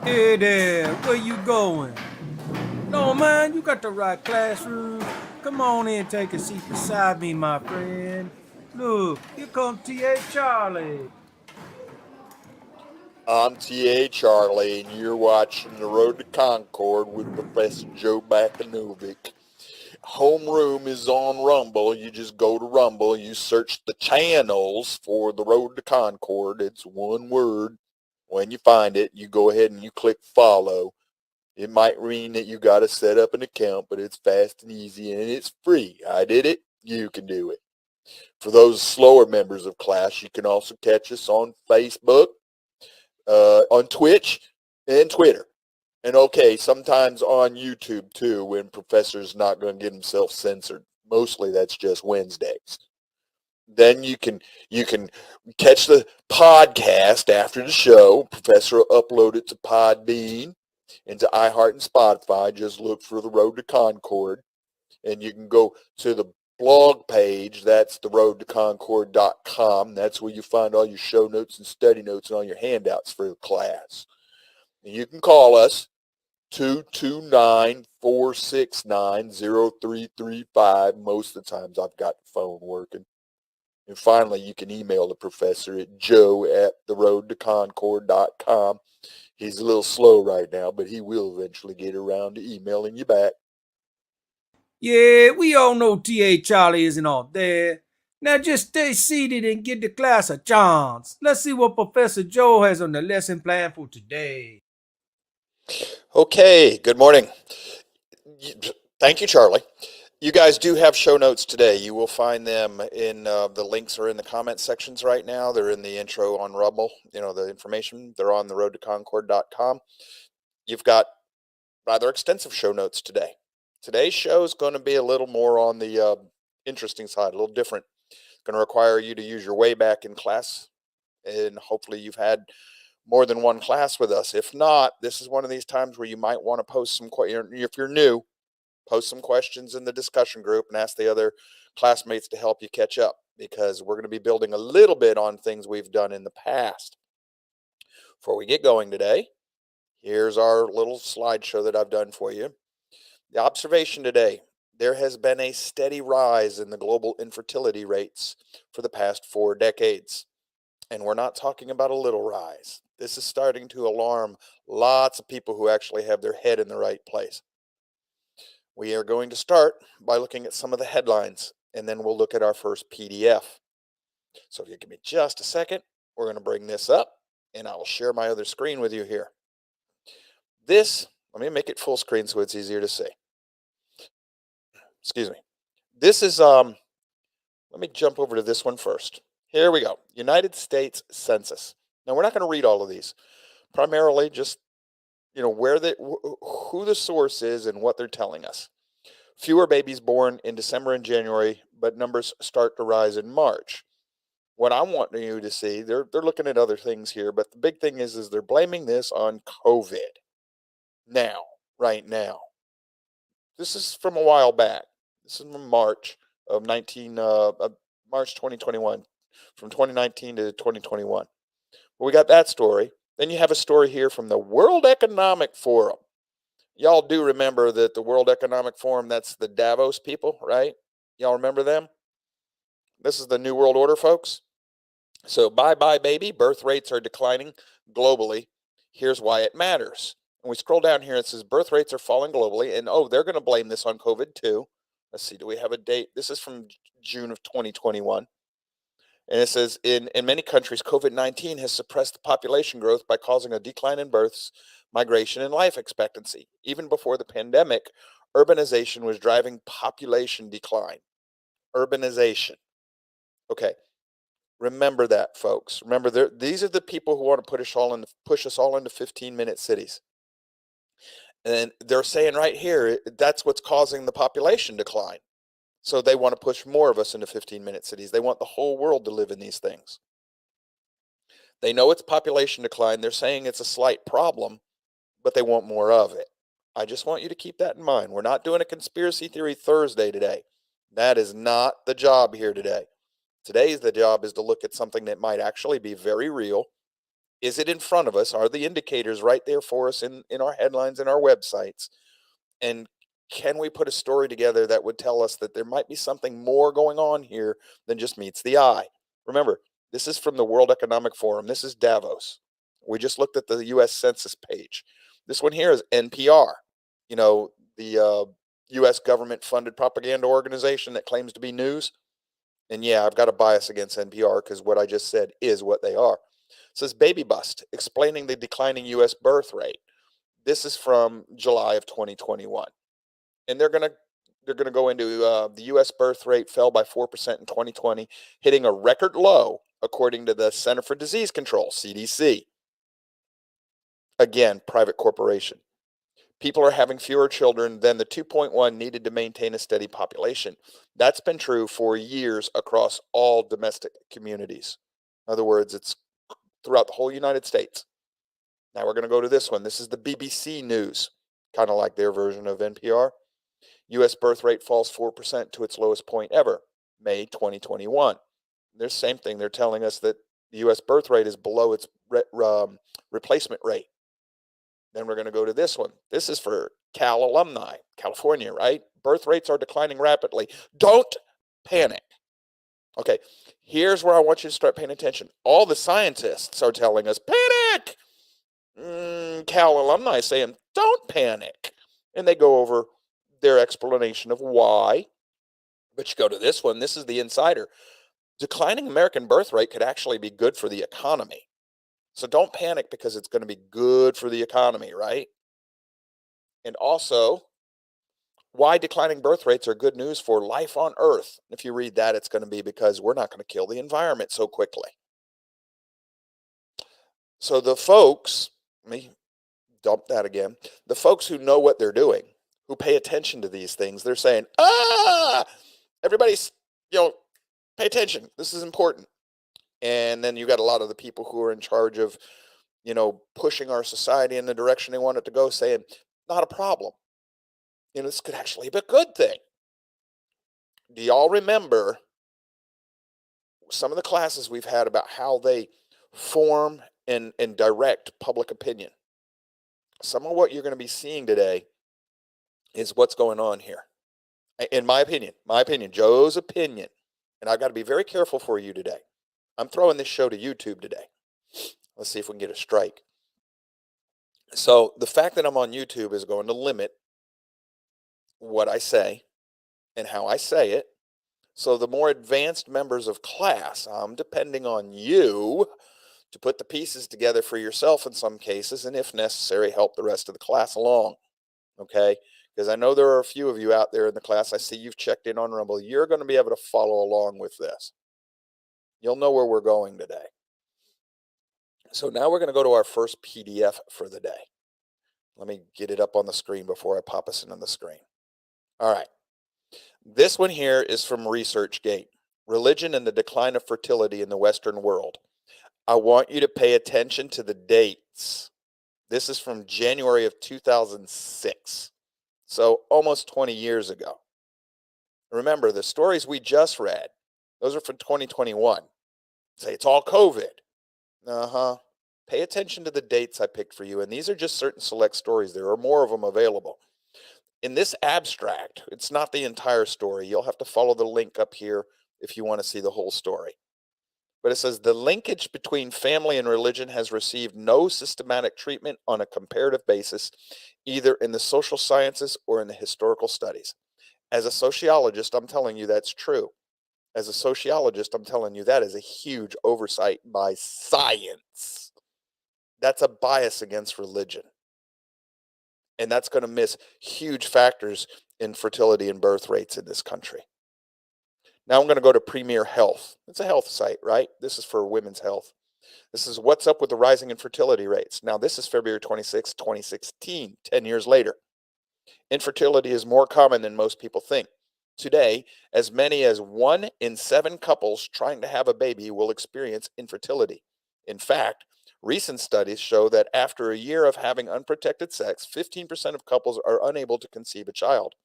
Hey there, where you going? No, man, you got the right classroom. Come on in, take a seat beside me, my friend. Look, here comes T.A. Charlie. I'm T.A. Charlie, and you're watching The Road to Concord with Professor Joe Bakanovic. Homeroom is on Rumble. You just go to Rumble, you search the channels for The Road to Concord. It's one word. When you find it, you go ahead and you click follow. It might mean that you got to set up an account, but it's fast and easy and it's free. I did it. You can do it. For those slower members of class, you can also catch us on Facebook, on Twitch, and Twitter. And okay, sometimes on YouTube too, when Professor's not going to get himself censored. Mostly that's just Wednesdays. Then you can catch the podcast after the show. Professor will upload it to Podbean and to iHeart and Spotify. Just look for The Road to Concord. And you can go to the blog page. That's theroadtoconcord.com. That's where you find all your show notes and study notes and all your handouts for the class. And you can call us 229-469-0335. Most of the times I've got the phone working. And finally, you can email the professor at joe@theroadtoconcord.com. He's a little slow right now, but he will eventually get around to emailing you back. Yeah, we all know T.A. Charlie isn't all there. Now just stay seated and give the class a chance. Let's see what Professor Joe has on the lesson plan for today. Okay, good morning. Thank you, Charlie. You guys do have show notes today. You will find them in the links are in the comment sections right now. They're in the intro on Rumble. The information. They're on theroadtoconcord.com. You've got rather extensive show notes today. Today's show is going to be a little more on the interesting side, a little different. It's going to require you to use your way back in class, and hopefully you've had more than one class with us. If not, this is one of these times where you might want to post some questions. If you're new, post some questions in the discussion group and ask the other classmates to help you catch up, because we're going to be building a little bit on things we've done in the past. Before we get going today, here's our little slideshow that I've done for you. The observation today: there has been a steady rise in the global infertility rates for the past 4 decades. And we're not talking about a little rise. This is starting to alarm lots of people who actually have their head in the right place. We are going to start by looking at some of the headlines, and then we'll look at our first PDF. So if you give me just a second, we're going to bring this up, and I will share my other screen with you here. Let me make it full screen so it's easier to see. Excuse me. This is, let me jump over to this one first. Here we go. United States Census. Now, we're not going to read all of these. Primarily just, who the source is and what they're telling us. Fewer babies born in December and January, but numbers start to rise in March. What I want you to see, they're looking at other things here, but the big thing is they're blaming this on COVID. Now, right now. This is from a while back. This is from March of March 2021, from 2019 to 2021. Well, we got that story. Then you have a story here from the World Economic Forum. Y'all do remember that the World Economic Forum, that's the Davos people, right? Y'all remember them? This is the New World Order, folks. So bye-bye, baby. Birth rates are declining globally. Here's why it matters. And we scroll down here, it says birth rates are falling globally. And, they're going to blame this on COVID too. Let's see, do we have a date? This is from June of 2021. And it says, in many countries, COVID-19 has suppressed the population growth by causing a decline in births, migration, and life expectancy. Even before the pandemic, urbanization was driving population decline. Urbanization. Okay. Remember that, folks. Remember, these are the people who want to push us all into 15-minute cities. And they're saying right here, that's what's causing the population decline. So they want to push more of us into 15-minute cities. They want the whole world to live in these things. They know it's population decline. They're saying it's a slight problem, but they want more of it. I just want you to keep that in mind. We're not doing a conspiracy theory Thursday today. That is not the job here today. Today's the job is to look at something that might actually be very real Is it in front of us? Are the indicators right there for us in our headlines and our websites? And can we put a story together that would tell us that there might be something more going on here than just meets the eye? Remember, this is from the World Economic Forum. This is Davos. We just looked at the US Census page. This one here is NPR, the US government funded propaganda organization that claims to be news. And yeah, I've got a bias against NPR because what I just said is what they are. It says Baby Bust, explaining the declining US birth rate. This is from July of 2021. And they're gonna go into the U.S. birth rate fell by 4% in 2020, hitting a record low according to the Center for Disease Control (CDC). Again, private corporation. People are having fewer children than the 2.1 needed to maintain a steady population. That's been true for years across all domestic communities. In other words, it's throughout the whole United States. Now we're going to go to this one. This is the BBC News, kind of like their version of NPR. U.S. birth rate falls 4% to its lowest point ever, May 2021. There's the same thing. They're telling us that the U.S. birth rate is below its replacement rate. Then we're going to go to this one. This is for Cal alumni, California, right? Birth rates are declining rapidly. Don't panic. Okay, here's where I want you to start paying attention. All the scientists are telling us, panic! Cal alumni saying, don't panic. And they go over their explanation of why. But you go to this one. This is the insider. Declining American birth rate could actually be good for the economy. So don't panic because it's going to be good for the economy, right? And also, why declining birth rates are good news for life on Earth. If you read that, it's going to be because we're not going to kill the environment so quickly. So the folks, let me dump that again. The folks who know what they're doing, who pay attention to these things, they're saying, everybody's, pay attention. This is important. And then you got a lot of the people who are in charge of, pushing our society in the direction they want it to go, saying, not a problem. This could actually be a good thing. Do y'all remember some of the classes we've had about how they form and direct public opinion? Some of what you're going to be seeing today is what's going on here. In my opinion, Joe's opinion, and I've got to be very careful for you today. I'm throwing this show to YouTube today. Let's see if we can get a strike. So the fact that I'm on YouTube is going to limit what I say and how I say it. So the more advanced members of class, I'm depending on you to put the pieces together for yourself in some cases, and if necessary, help the rest of the class along. Okay? Because I know there are a few of you out there in the class. I see you've checked in on Rumble. You're going to be able to follow along with this. You'll know where we're going today. So now we're going to go to our first PDF for the day. Let me get it up on the screen before I pop us in on the screen. All right. This one here is from ResearchGate, Religion and the Decline of Fertility in the Western World. I want you to pay attention to the dates. This is from January of 2006, so almost 20 years ago. Remember, the stories we just read, those are from 2021. Say it's all COVID. Pay attention to the dates I picked for you, and these are just certain select stories. There are more of them available. In this abstract, it's not the entire story. You'll have to follow the link up here if you want to see the whole story. But it says the linkage between family and religion has received no systematic treatment on a comparative basis, either in the social sciences or in the historical studies. As a sociologist, I'm telling you that's true. As a sociologist, I'm telling you that is a huge oversight by science. That's a bias against religion. And that's going to miss huge factors in fertility and birth rates in this country. Now I'm going to go to Premier Health. It's a health site, right? This is for women's health. This is what's up with the rising infertility rates. Now this is February 26, 2016, 10 years later. Infertility is more common than most people think. Today, as many as 1 in 7 couples trying to have a baby will experience infertility. In fact, recent studies show that after a year of having unprotected sex, 15% of couples are unable to conceive a child.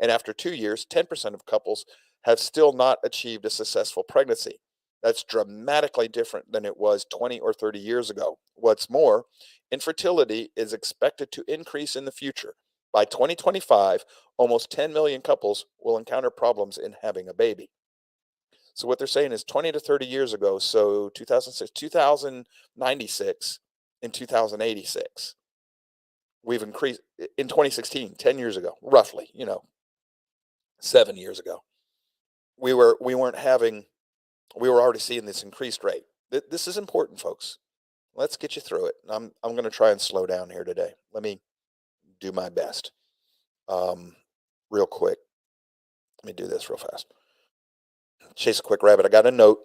And after 2 years, 10% of couples have still not achieved a successful pregnancy. That's dramatically different than it was 20 or 30 years ago. What's more, infertility is expected to increase in the future. By 2025, almost 10 million couples will encounter problems in having a baby. So what they're saying is 20 to 30 years ago, so 2006, 2096, and 2086, we've increased in 2016, 10 years ago, roughly, 7 years ago. We weren't having we were already seeing this increased rate. This is important, folks. Let's get you through it. I'm going to try and slow down here today. Let me do my best. Real quick. Let me do this real fast. Chase a quick rabbit. I got a note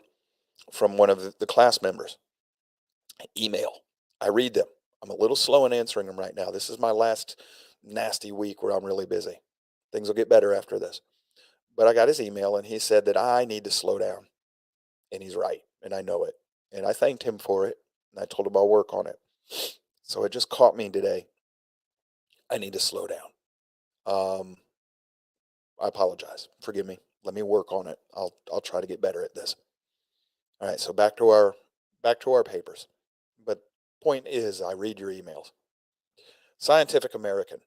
from one of the class members. Email. I read them. I'm a little slow in answering them right now. This is my last nasty week where I'm really busy. Things will get better after this. But I got his email and he said that I need to slow down. And he's right. And I know it. And I thanked him for it. And I told him I'll work on it. So it just caught me today. I need to slow down. I apologize. Forgive me. Let me work on it. I'll try to get better at this. All right, so back to our papers. But point is, I read your emails. Scientific American.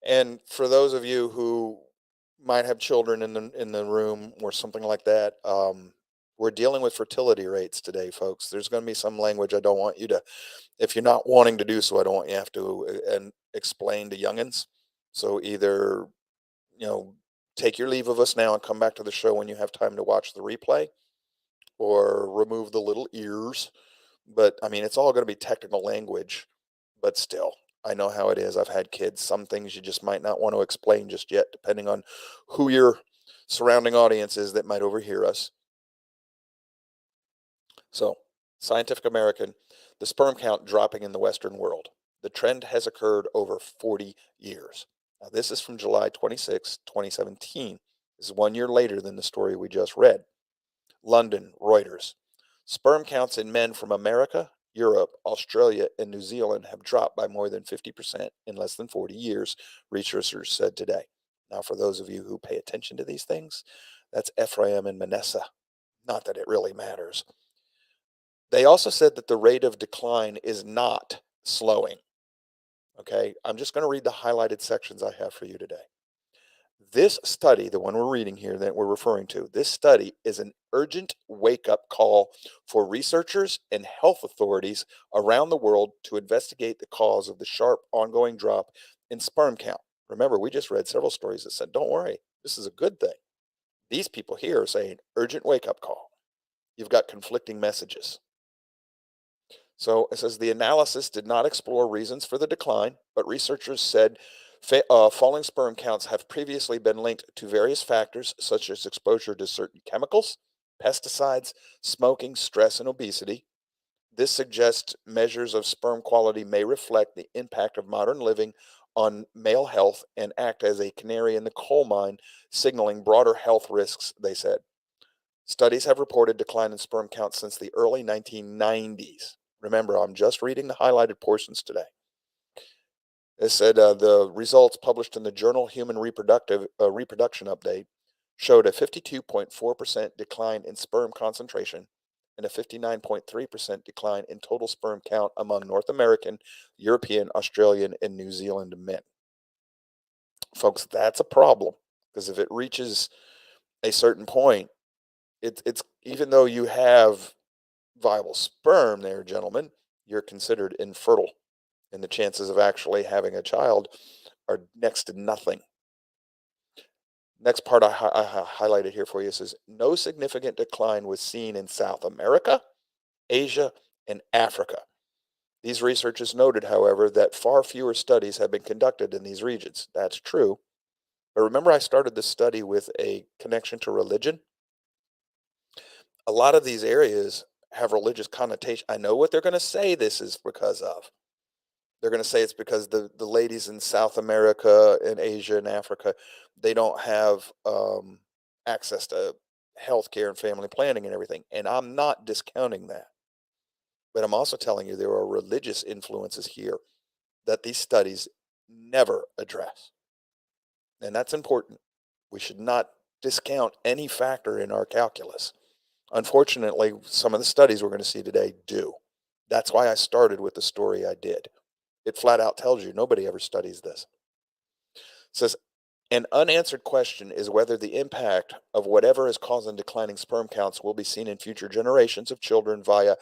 And for those of you who might have children in the room or something like that, we're dealing with fertility rates today, folks. There's going to be some language I don't want you to, if you're not wanting to do so, I don't want you to have to and explain to youngins. So either, take your leave of us now and come back to the show when you have time to watch the replay, or remove the little ears. But I mean, it's all going to be technical language, but still, I know how it is. I've had kids. Some things you just might not want to explain just yet, depending on who your surrounding audience is that might overhear us. So, Scientific American, the sperm count dropping in the Western world. The trend has occurred over 40 years. Now, this is from July 26, 2017. This is 1 year later than the story we just read. London, Reuters. Sperm counts in men from America, Europe, Australia, and New Zealand have dropped by more than 50% in less than 40 years, researchers said today. Now, for those of you who pay attention to these things, that's Ephraim and Manasseh. Not that it really matters. They also said that the rate of decline is not slowing. Okay, I'm just going to read the highlighted sections I have for you today. This study, the one we're reading here that we're referring to, this study is an urgent wake-up call for researchers and health authorities around the world to investigate the cause of the sharp ongoing drop in sperm count. Remember, we just read several stories that said, don't worry, this is a good thing. These people here are saying urgent wake-up call. You've got conflicting messages. So it says the analysis did not explore reasons for the decline, but researchers said falling sperm counts have previously been linked to various factors such as exposure to certain chemicals, pesticides, smoking, stress, and obesity. This suggests measures of sperm quality may reflect the impact of modern living on male health and act as a canary in the coal mine, signaling broader health risks, they said. Studies have reported decline in sperm count since the early 1990s. Remember, I'm just reading the highlighted portions today. It said the results published in the journal Human Reproduction Update showed a 52.4% decline in sperm concentration and a 59.3% decline in total sperm count among North American, European, Australian, and New Zealand men. Folks, that's a problem, because if it reaches a certain point, it's even though you have viable sperm there, gentlemen, you're considered infertile, and the chances of actually having a child are next to nothing. Next part I highlighted here for you says, no significant decline was seen in South America, Asia, and Africa. These researchers noted, however, that far fewer studies have been conducted in these regions. That's true. But remember, I started this study with a connection to religion. A lot of these areas have religious connotation. I know what they're going to say this is because of. They're going to say it's because the ladies in South America and Asia and Africa, they don't have access to healthcare and family planning and everything. And I'm not discounting that. But I'm also telling you there are religious influences here that these studies never address. And that's important. We should not discount any factor in our calculus. Unfortunately, some of the studies we're going to see today do. That's why I started with the story I did. It flat out tells you nobody ever studies this. It says, an unanswered question is whether the impact of whatever is causing declining sperm counts will be seen in future generations of children via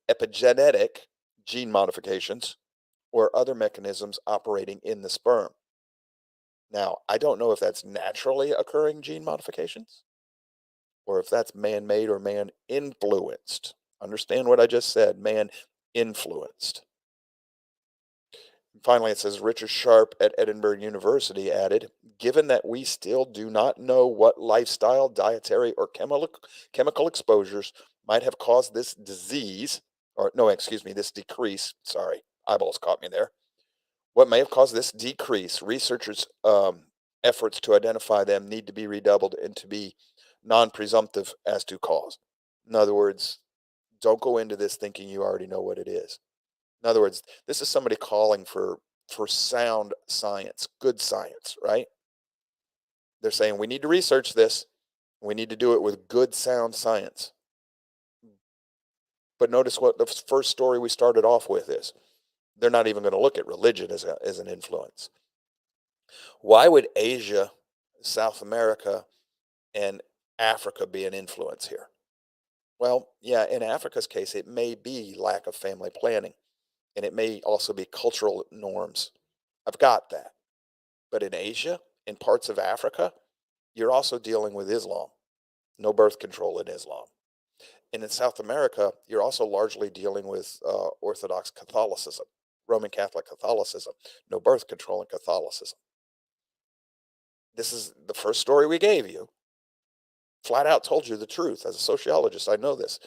epigenetic gene modifications or other mechanisms operating in the sperm. Now, I don't know if that's naturally occurring gene modifications or if that's man-made or man-influenced. Understand what I just said, man-influenced. Finally, it says Richard Sharp at Edinburgh University added, given that we still do not know what lifestyle, dietary, or chemical exposures might have caused this disease, or no, excuse me, this decrease, sorry, eyeballs caught me there. What may have caused this decrease, researchers' efforts to identify them need to be redoubled and to be non-presumptive as to cause. In other words, don't go into this thinking you already know what it is. In other words, this is somebody calling for sound science, good science, right? They're saying we need to research this. We need to do it with good sound science. But notice what the first story we started off with is. They're not even going to look at religion as an influence. Why would Asia, South America, and Africa be an influence here? Well, yeah, in Africa's case, it may be lack of family planning, and it may also be cultural norms. I've got that. But in Asia, in parts of Africa, you're also dealing with Islam, no birth control in Islam. And in South America, you're also largely dealing with Orthodox Catholicism, Roman Catholic Catholicism, no birth control in Catholicism. This is the first story we gave you. Flat out told you the truth. As a sociologist, I know this.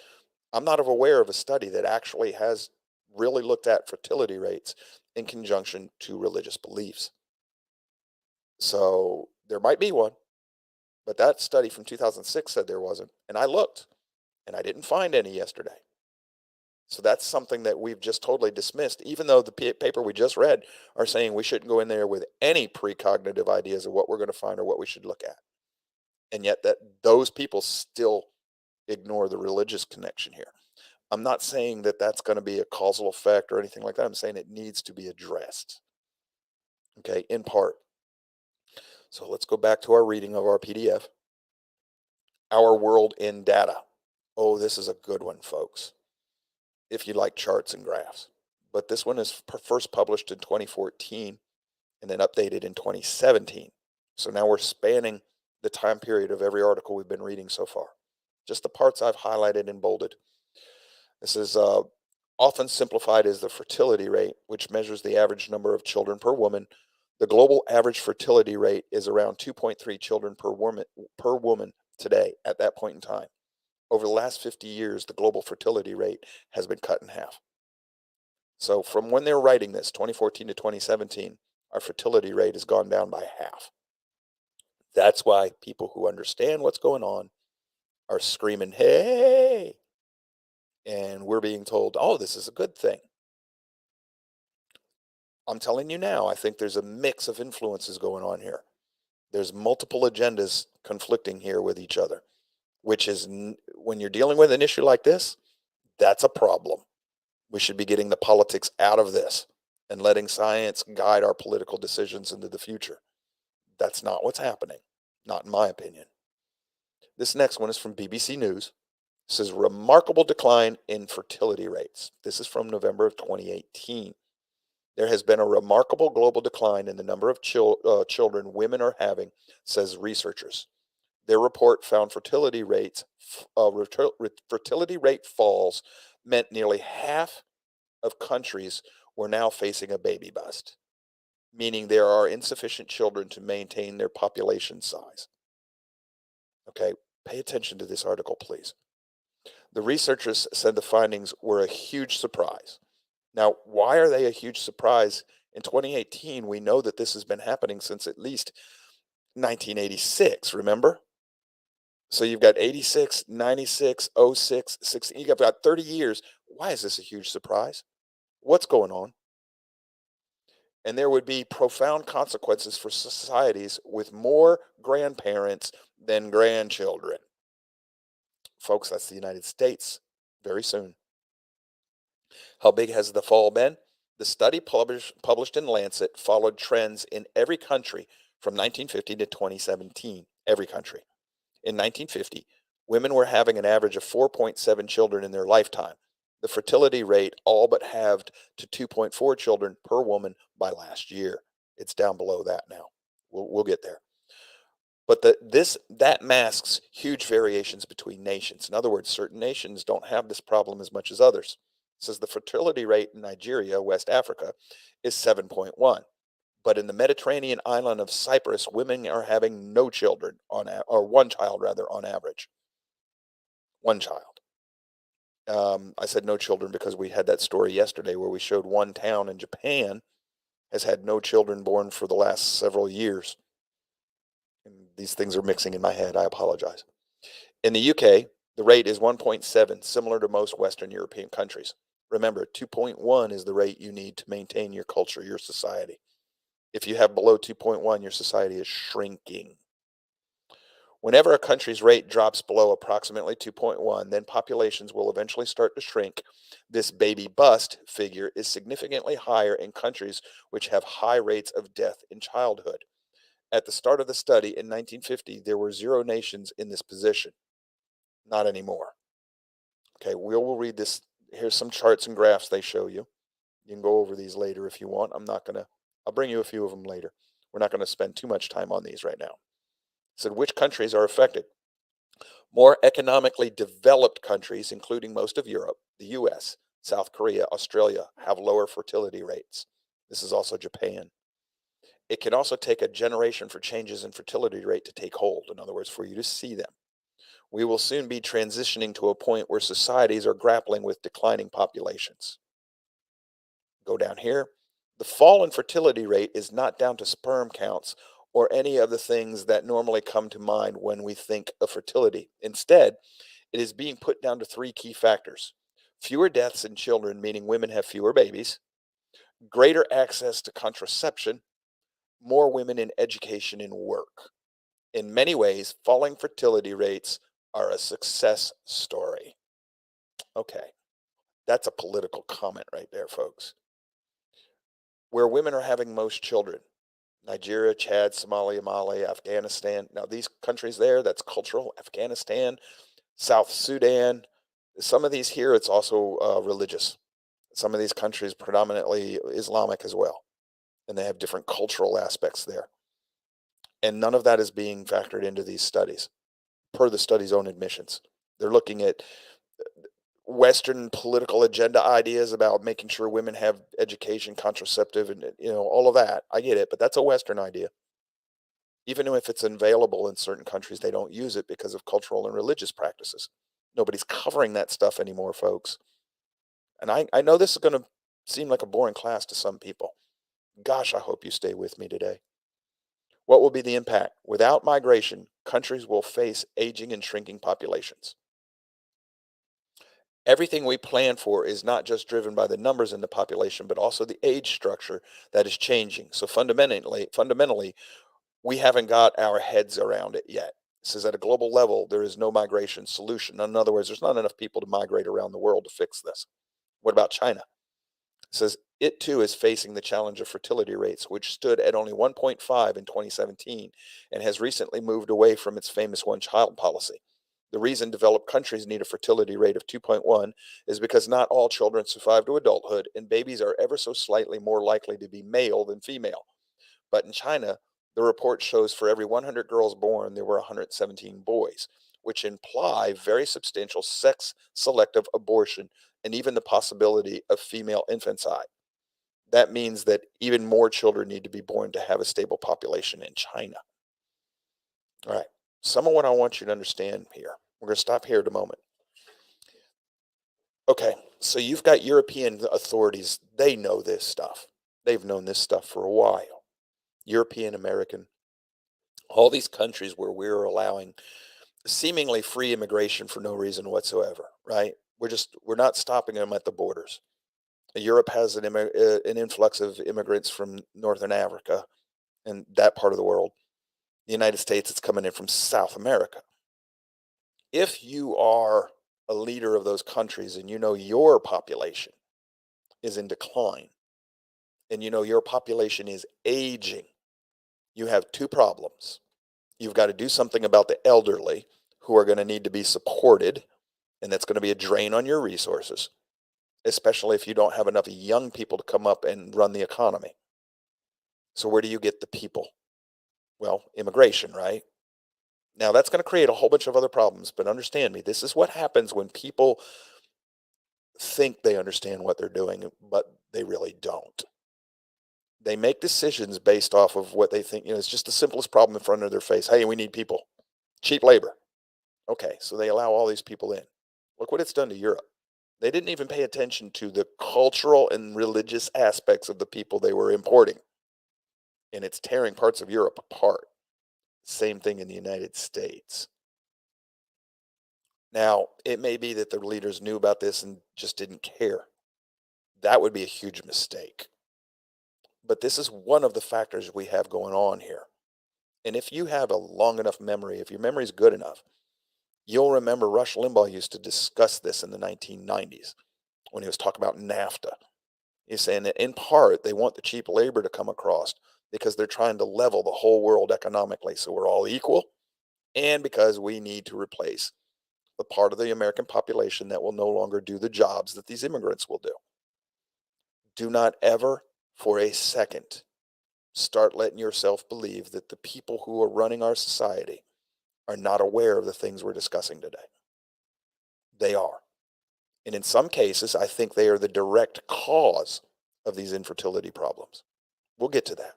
I'm not aware of a study that actually has really looked at fertility rates in conjunction to religious beliefs. So there might be one, but that study from 2006 said there wasn't. And I looked, and I didn't find any yesterday. So that's something that we've just totally dismissed, even though the paper we just read are saying we shouldn't go in there with any precognitive ideas of what we're going to find or what we should look at. And yet that those people still ignore the religious connection here. I'm not saying that that's going to be a causal effect or anything like that. I'm saying it needs to be addressed. Okay, in part. So let's go back to our reading of our PDF. Our World in Data. Oh, this is a good one, folks, if you like charts and graphs. But this one is first published in 2014 and then updated in 2017. So now we're spanning the time period of every article we've been reading so far. Just the parts I've highlighted and bolded. This is often simplified as the fertility rate, which measures the average number of children per woman. The global average fertility rate is around 2.3 children per woman today at that point in time. Over the last 50 years, the global fertility rate has been cut in half. So from when they're writing this, 2014 to 2017, our fertility rate has gone down by half. That's why people who understand what's going on are screaming, hey, and we're being told, oh, this is a good thing. I'm telling you now, I think there's a mix of influences going on here. There's multiple agendas conflicting here with each other, which is when you're dealing with an issue like this, that's a problem. We should be getting the politics out of this and letting science guide our political decisions into the future. That's not what's happening, not in my opinion. This next one is from BBC News. It says remarkable decline in fertility rates. This is from November of 2018. There has been a remarkable global decline in the number of children women are having, says researchers. Their report found fertility rate falls meant nearly half of countries were now facing a baby bust, meaning there are insufficient children to maintain their population size. Okay, pay attention to this article, please. The researchers said the findings were a huge surprise. Now, why are they a huge surprise? In 2018, we know that this has been happening since at least 1986, remember? So you've got 86, 96, 06, 16, you've got 30 years. Why is this a huge surprise? What's going on? And there would be profound consequences for societies with more grandparents than grandchildren. Folks, that's the United States very soon. How big has the fall been? The study published in Lancet followed trends in every country from 1950 to 2017. Every country. In 1950, women were having an average of 4.7 children in their lifetime. The fertility rate all but halved to 2.4 children per woman by last year. It's down below that now. We'll get there. But that masks huge variations between nations. In other words, certain nations don't have this problem as much as others. It says the fertility rate in Nigeria, West Africa, is 7.1. But in the Mediterranean island of Cyprus, women are having no children or one child rather on average. One child. I said no children because we had that story yesterday where we showed one town in Japan has had no children born for the last several years. And these things are mixing in my head. I apologize. In the UK, the rate is 1.7, similar to most Western European countries. Remember, 2.1 is the rate you need to maintain your culture, your society. If you have below 2.1, your society is shrinking. Whenever a country's rate drops below approximately 2.1, then populations will eventually start to shrink. This baby bust figure is significantly higher in countries which have high rates of death in childhood. At the start of the study in 1950, there were 0 nations in this position. Not anymore. Okay, we'll read this. Here's some charts and graphs they show you. You can go over these later if you want. I'll bring you a few of them later. We're not going to spend too much time on these right now. Said which countries are affected? More economically developed countries, including most of Europe, the US, South Korea, Australia, have lower fertility rates. This is also Japan. It can also take a generation for changes in fertility rate to take hold. In other words, for you to see them. We will soon be transitioning to a point where societies are grappling with declining populations. Go down here. The fall in fertility rate is not down to sperm counts or any of the things that normally come to mind when we think of fertility. Instead, it is being put down to 3 key factors. Fewer deaths in children, meaning women have fewer babies, greater access to contraception, more women in education and work. In many ways, falling fertility rates are a success story. Okay, that's a political comment right there, folks. Where women are having most children, Nigeria, Chad, Somalia, Mali, Afghanistan. Now, these countries there, that's cultural. Afghanistan, South Sudan. Some of these here, it's also religious. Some of these countries predominantly Islamic as well. And they have different cultural aspects there. And none of that is being factored into these studies, per the study's own admissions. They're looking at Western political agenda ideas about making sure women have education, contraceptive, and all of that. I get it, but that's a Western idea. Even if it's available in certain countries, they don't use it because of cultural and religious practices. Nobody's covering that stuff anymore, folks. And I know this is going to seem like a boring class to some people. Gosh, I hope you stay with me today. What will be the impact? Without migration, countries will face aging and shrinking populations. Everything we plan for is not just driven by the numbers in the population, but also the age structure that is changing. So fundamentally, we haven't got our heads around it yet. It says at a global level, there is no migration solution. In other words, there's not enough people to migrate around the world to fix this. What about China? It says it too is facing the challenge of fertility rates, which stood at only 1.5 in 2017 and has recently moved away from its famous one-child policy. The reason developed countries need a fertility rate of 2.1 is because not all children survive to adulthood, and babies are ever so slightly more likely to be male than female. But in China, the report shows for every 100 girls born, there were 117 boys, which imply very substantial sex-selective abortion and even the possibility of female infanticide. That means that even more children need to be born to have a stable population in China. All right. Some of what I want you to understand here. We're going to stop here at a moment. Okay, so you've got European authorities. They know this stuff. They've known this stuff for a while. European, American, all these countries where we're allowing seemingly free immigration for no reason whatsoever, right? We're not stopping them at the borders. Europe has an influx of immigrants from Northern Africa and that part of the world. The United States, it's coming in from South America. if you are a leader of those countries and you know your population is in decline and you know your population is aging, you have two problems. You've got to do something about the elderly who are going to need to be supported, and that's going to be a drain on your resources, especially if you don't have enough young people to come up and run the economy. So where do you get the people? Well, immigration, right? Now that's going to create a whole bunch of other problems, but understand me, this is what happens when people think they understand what they're doing, but they really don't. They make decisions based off of what they think, it's just the simplest problem in front of their face. Hey, we need people, cheap labor. Okay, so they allow all these people in. Look what it's done to Europe. They didn't even pay attention to the cultural and religious aspects of the people they were importing. And it's tearing parts of Europe apart. Same thing in the United States. Now, it may be that the leaders knew about this and just didn't care. That would be a huge mistake. But this is one of the factors we have going on here. And if you have a long enough memory, if your memory is good enough, you'll remember Rush Limbaugh used to discuss this in the 1990s when he was talking about NAFTA. He's saying that in part, they want the cheap labor to come across because they're trying to level the whole world economically so we're all equal, and because we need to replace the part of the American population that will no longer do the jobs that these immigrants will do. Do not ever for a second start letting yourself believe that the people who are running our society are not aware of the things we're discussing today. They are. And in some cases, I think they are the direct cause of these infertility problems. We'll get to that.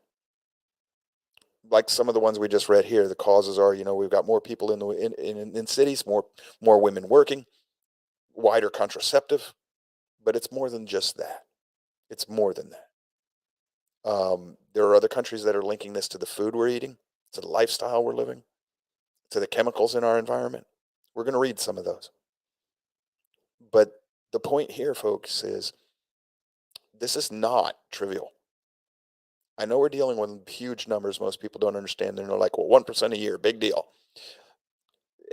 Like some of the ones we just read here, the causes are, we've got more people in cities, more women working, wider contraceptive, but it's more than just that. It's more than that. There are other countries that are linking this to the food we're eating, to the lifestyle we're living, to the chemicals in our environment. We're going to read some of those. But the point here, folks, is this is not trivial. I know we're dealing with huge numbers most people don't understand. They're like, well, 1% a year, big deal.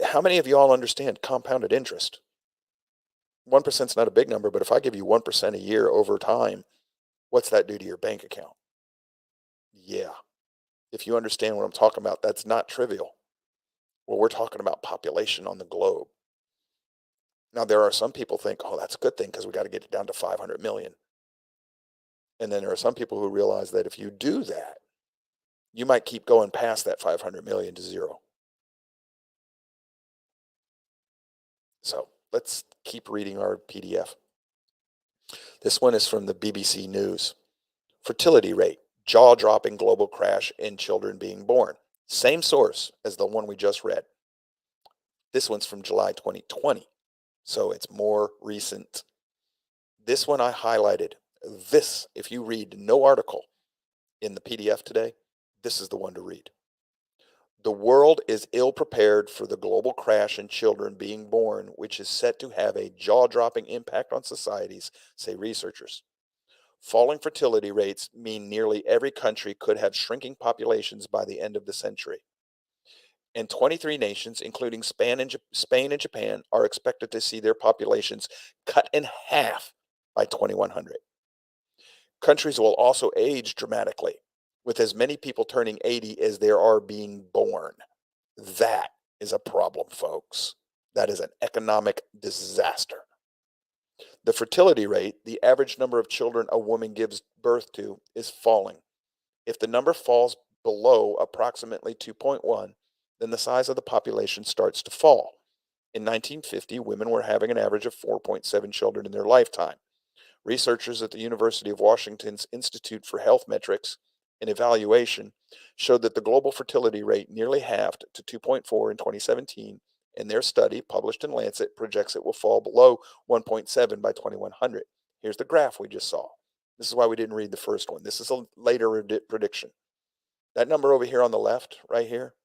How many of you all understand compounded interest? 1% is not a big number, but if I give you 1% a year over time, what's that do to your bank account? Yeah. If you understand what I'm talking about, that's not trivial. Well, we're talking about population on the globe. Now, there are some people think, oh, that's a good thing because we got to get it down to 500 million. And then there are some people who realize that if you do that, you might keep going past that 500 million to zero. So let's keep reading our PDF. This one is from the BBC News. Fertility rate, jaw-dropping global crash in children being born. Same source as the one we just read. This one's from July 2020, so it's more recent. This one I highlighted. This, if you read no article in the PDF today, this is the one to read. The world is ill prepared for the global crash in children being born, which is set to have a jaw-dropping impact on societies, say researchers. Falling fertility rates mean nearly every country could have shrinking populations by the end of the century. And 23 nations, including Spain and Japan, are expected to see their populations cut in half by 2100. Countries will also age dramatically, with as many people turning 80 as there are being born. That is a problem, folks. That is an economic disaster. The fertility rate, the average number of children a woman gives birth to, is falling. If the number falls below approximately 2.1, then the size of the population starts to fall. In 1950, women were having an average of 4.7 children in their lifetime. Researchers at the University of Washington's Institute for Health Metrics and Evaluation showed that the global fertility rate nearly halved to 2.4 in 2017, and their study, published in Lancet, projects it will fall below 1.7 by 2100. Here's the graph we just saw. This is why we didn't read the first one. This is a later prediction. That number over here on the left, right here,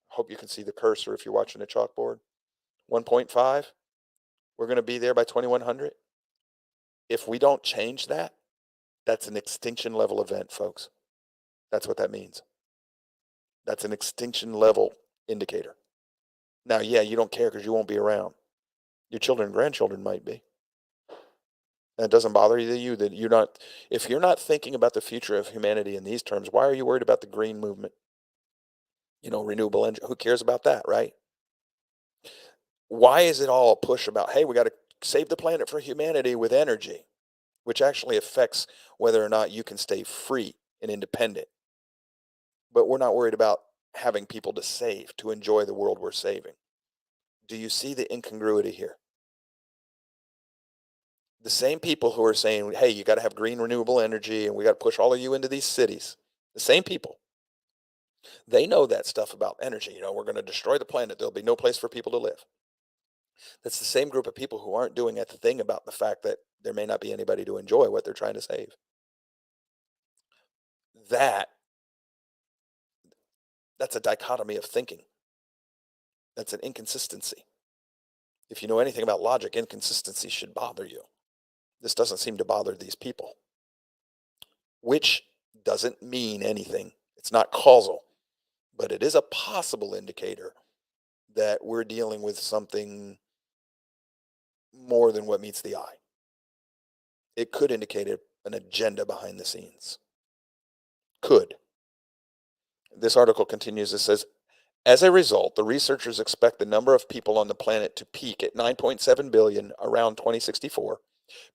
hope you can see the cursor if you're watching the chalkboard. 1.5, we're going to be there by 2100. If we don't change that, that's an extinction level event, folks. That's what that means. That's an extinction level indicator. Now, yeah, you don't care because you won't be around. Your children and grandchildren might be. And it doesn't bother you that you're not, if you're not thinking about the future of humanity in these terms, why are you worried about the green movement? Renewable energy. Who cares about that, right? Why is it all a push about, hey, we got to save the planet for humanity with energy, which actually affects whether or not you can stay free and independent? But we're not worried about having people to save, to enjoy the world we're saving. Do you see the incongruity here? The same people who are saying, hey, you got to have green renewable energy and we got to push all of you into these cities, the same people, they know that stuff about energy. We're going to destroy the planet. There'll be no place for people to live. That's the same group of people who aren't doing a thing about the fact that there may not be anybody to enjoy what they're trying to save. That that's a dichotomy of thinking. That's an inconsistency. If you know anything about logic, inconsistency should bother you. This doesn't seem to bother these people, which doesn't mean anything. It's not causal, but it is a possible indicator that we're dealing with something more than what meets the eye. It could indicate an agenda behind the scenes. Could. This article continues. It says, as a result, the researchers expect the number of people on the planet to peak at 9.7 billion around 2064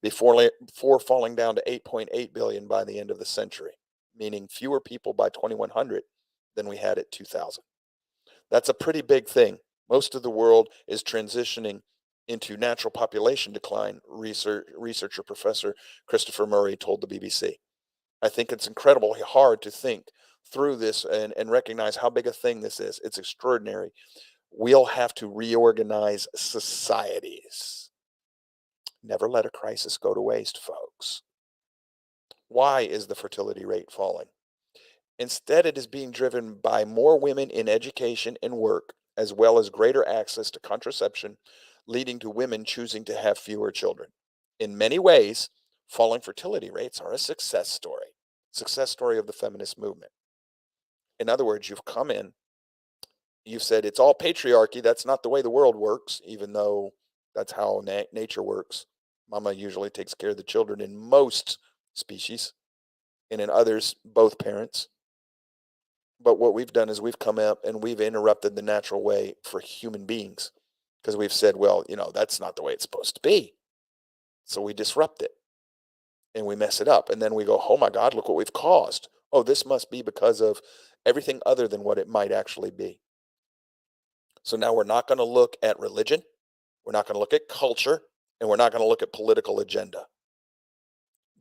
before falling down to 8.8 billion by the end of the century, meaning fewer people by 2100 than we had at 2000. That's a pretty big thing. Most of the world is transitioning into natural population decline, researcher Professor Christopher Murray told the BBC. I think it's incredibly hard to think through this and recognize how big a thing this is. It's extraordinary. We'll have to reorganize societies. Never let a crisis go to waste, folks. Why is the fertility rate falling? Instead, it is being driven by more women in education and work, as well as greater access to contraception, leading to women choosing to have fewer children. In many ways, falling fertility rates are a success story of the feminist movement. In other words, you've come in, you've said it's all patriarchy. That's not the way the world works, even though that's how nature works. Mama usually takes care of the children in most species, and in others, both parents. But what we've done is we've come up and we've interrupted the natural way for human beings because we've said, well, that's not the way it's supposed to be. So we disrupt it and we mess it up. And then we go, oh my God, look what we've caused. Oh, this must be because of everything other than what it might actually be. So now we're not going to look at religion. We're not going to look at culture, and we're not going to look at political agenda.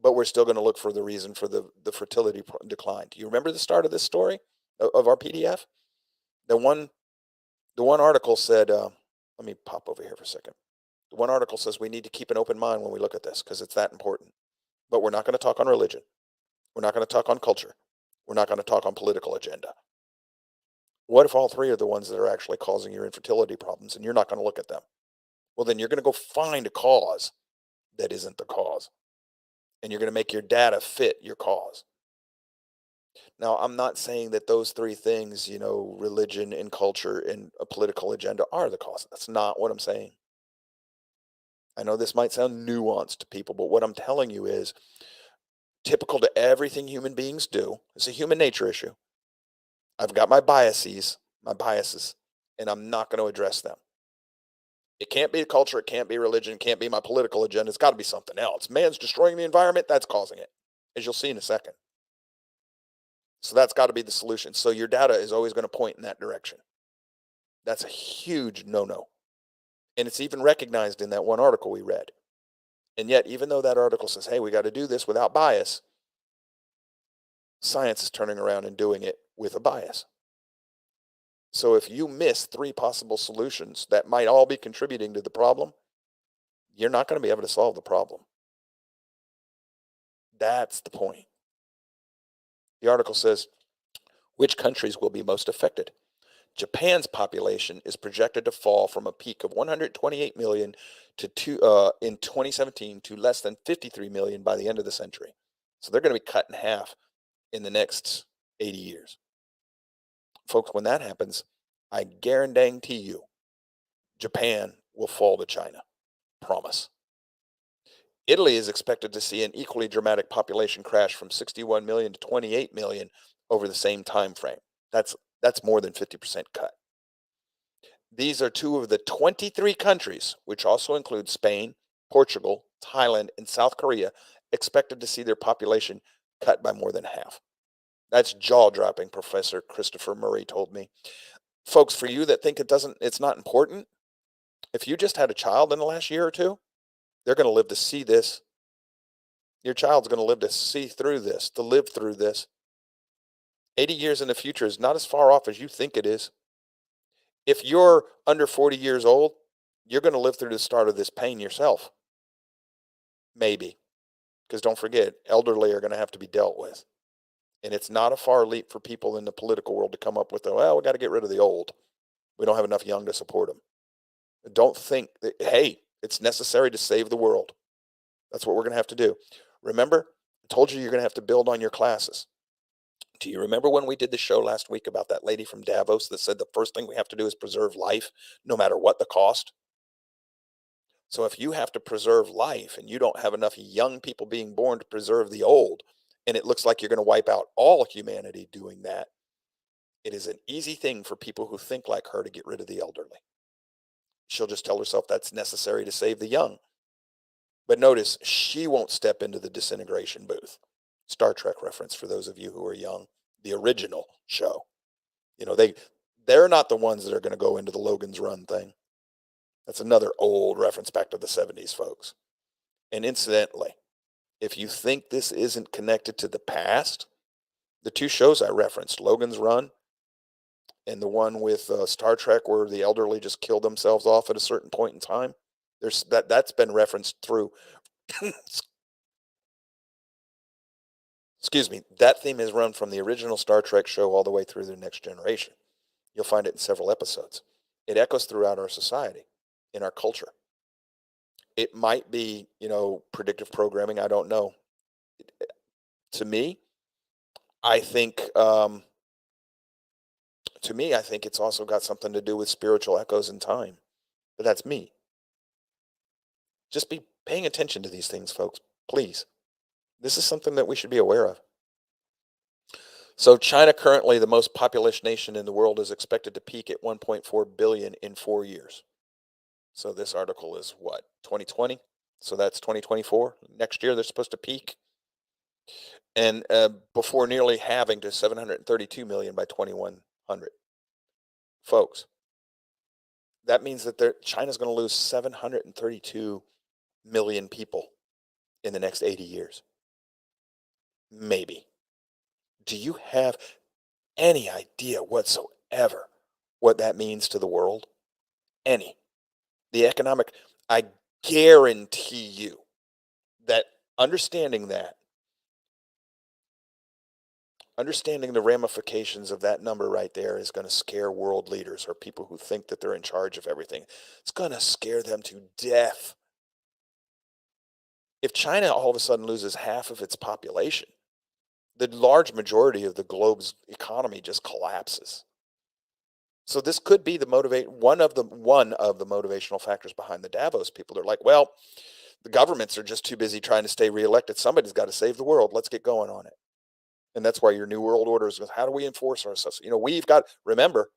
But we're still going to look for the reason for the fertility decline. Do you remember the start of this story of our PDF? The one article said, let me pop over here for a second. The one article says we need to keep an open mind when we look at this because it's that important. But we're not going to talk on religion. We're not going to talk on culture. We're not going to talk on political agenda. What if all three are the ones that are actually causing your infertility problems and you're not going to look at them? Well, then you're going to go find a cause that isn't the cause. And you're going to make your data fit your cause. Now, I'm not saying that those three things, religion and culture and a political agenda are the cause. That's not what I'm saying. I know this might sound nuanced to people, but what I'm telling you is typical to everything human beings do. It's a human nature issue. I've got my biases, and I'm not going to address them. It can't be culture. It can't be religion. It can't be my political agenda. It's got to be something else. Man's destroying the environment. That's causing it, as you'll see in a second. So that's got to be the solution. So your data is always going to point in that direction. That's a huge no-no. And it's even recognized in that one article we read. And yet, even though that article says, hey, we got to do this without bias, science is turning around and doing it with a bias. So if you miss three possible solutions that might all be contributing to the problem, you're not going to be able to solve the problem. That's the point. The article says, which countries will be most affected? Japan's population is projected to fall from a peak of 128 million in 2017 to less than 53 million by the end of the century. So they're going to be cut in half in the next 80 years. Folks, when that happens, I guarantee you Japan will fall to China. Promise. Italy is expected to see an equally dramatic population crash from 61 million to 28 million over the same time frame. That's more than 50% cut. These are two of the 23 countries, which also include Spain, Portugal, Thailand, and South Korea, expected to see their population cut by more than half. That's jaw-dropping, Professor Christopher Murray told me. Folks, for you that think it's not important, if you just had a child in the last year or two, they're going to live to see this. Your child's going to live to see through this, to live through this. 80 years in the future is not as far off as you think it is. If you're under 40 years old, you're going to live through the start of this pain yourself. Maybe. Because don't forget, elderly are going to have to be dealt with. And it's not a far leap for people in the political world to come up with, well, we got to get rid of the old. We don't have enough young to support them. Don't think that, hey, it's necessary to save the world. That's what we're going to have to do. Remember, I told you you're going to have to build on your classes. Do you remember when we did the show last week about that lady from Davos that said the first thing we have to do is preserve life, no matter what the cost? So if you have to preserve life and you don't have enough young people being born to preserve the old, and it looks like you're going to wipe out all humanity doing that, it is an easy thing for people who think like her to get rid of the elderly. She'll just tell herself that's necessary to save the young. But notice, she won't step into the disintegration booth. Star Trek reference for those of you who are young, the original show. You know, they're not the ones that are going to go into the Logan's Run thing. That's another old reference back to the 70s, folks. And incidentally, if you think this isn't connected to the past, the two shows I referenced, Logan's Run and the one with Star Trek where the elderly just killed themselves off at a certain point in time, that's been referenced through. Excuse me. That theme has run from the original Star Trek show all the way through the Next Generation. You'll find it in several episodes. It echoes throughout our society, in our culture. It might be, predictive programming. I don't know. To me, I think it's also got something to do with spiritual echoes in time. But that's me. Just be paying attention to these things, folks. Please. This is something that we should be aware of. So China, currently the most populous nation in the world, is expected to peak at 1.4 billion in 4 years. So this article is what, 2020? So that's 2024. Next year they're supposed to peak. And before nearly halving to 732 million by 2100. Folks, that means that China's going to lose 732 million people in the next 80 years. Maybe. Do you have any idea whatsoever what that means to the world? Any. The economic, I guarantee you that understanding the ramifications of that number right there is going to scare world leaders or people who think that they're in charge of everything. It's going to scare them to death. If China all of a sudden loses half of its population, the large majority of the globe's economy just collapses. So this could be one of the motivational factors behind the Davos people. They're like, well, the governments are just too busy trying to stay reelected. Somebody's got to save the world. Let's get going on it. And that's why your New World Order is, how do we enforce ourselves? Remember,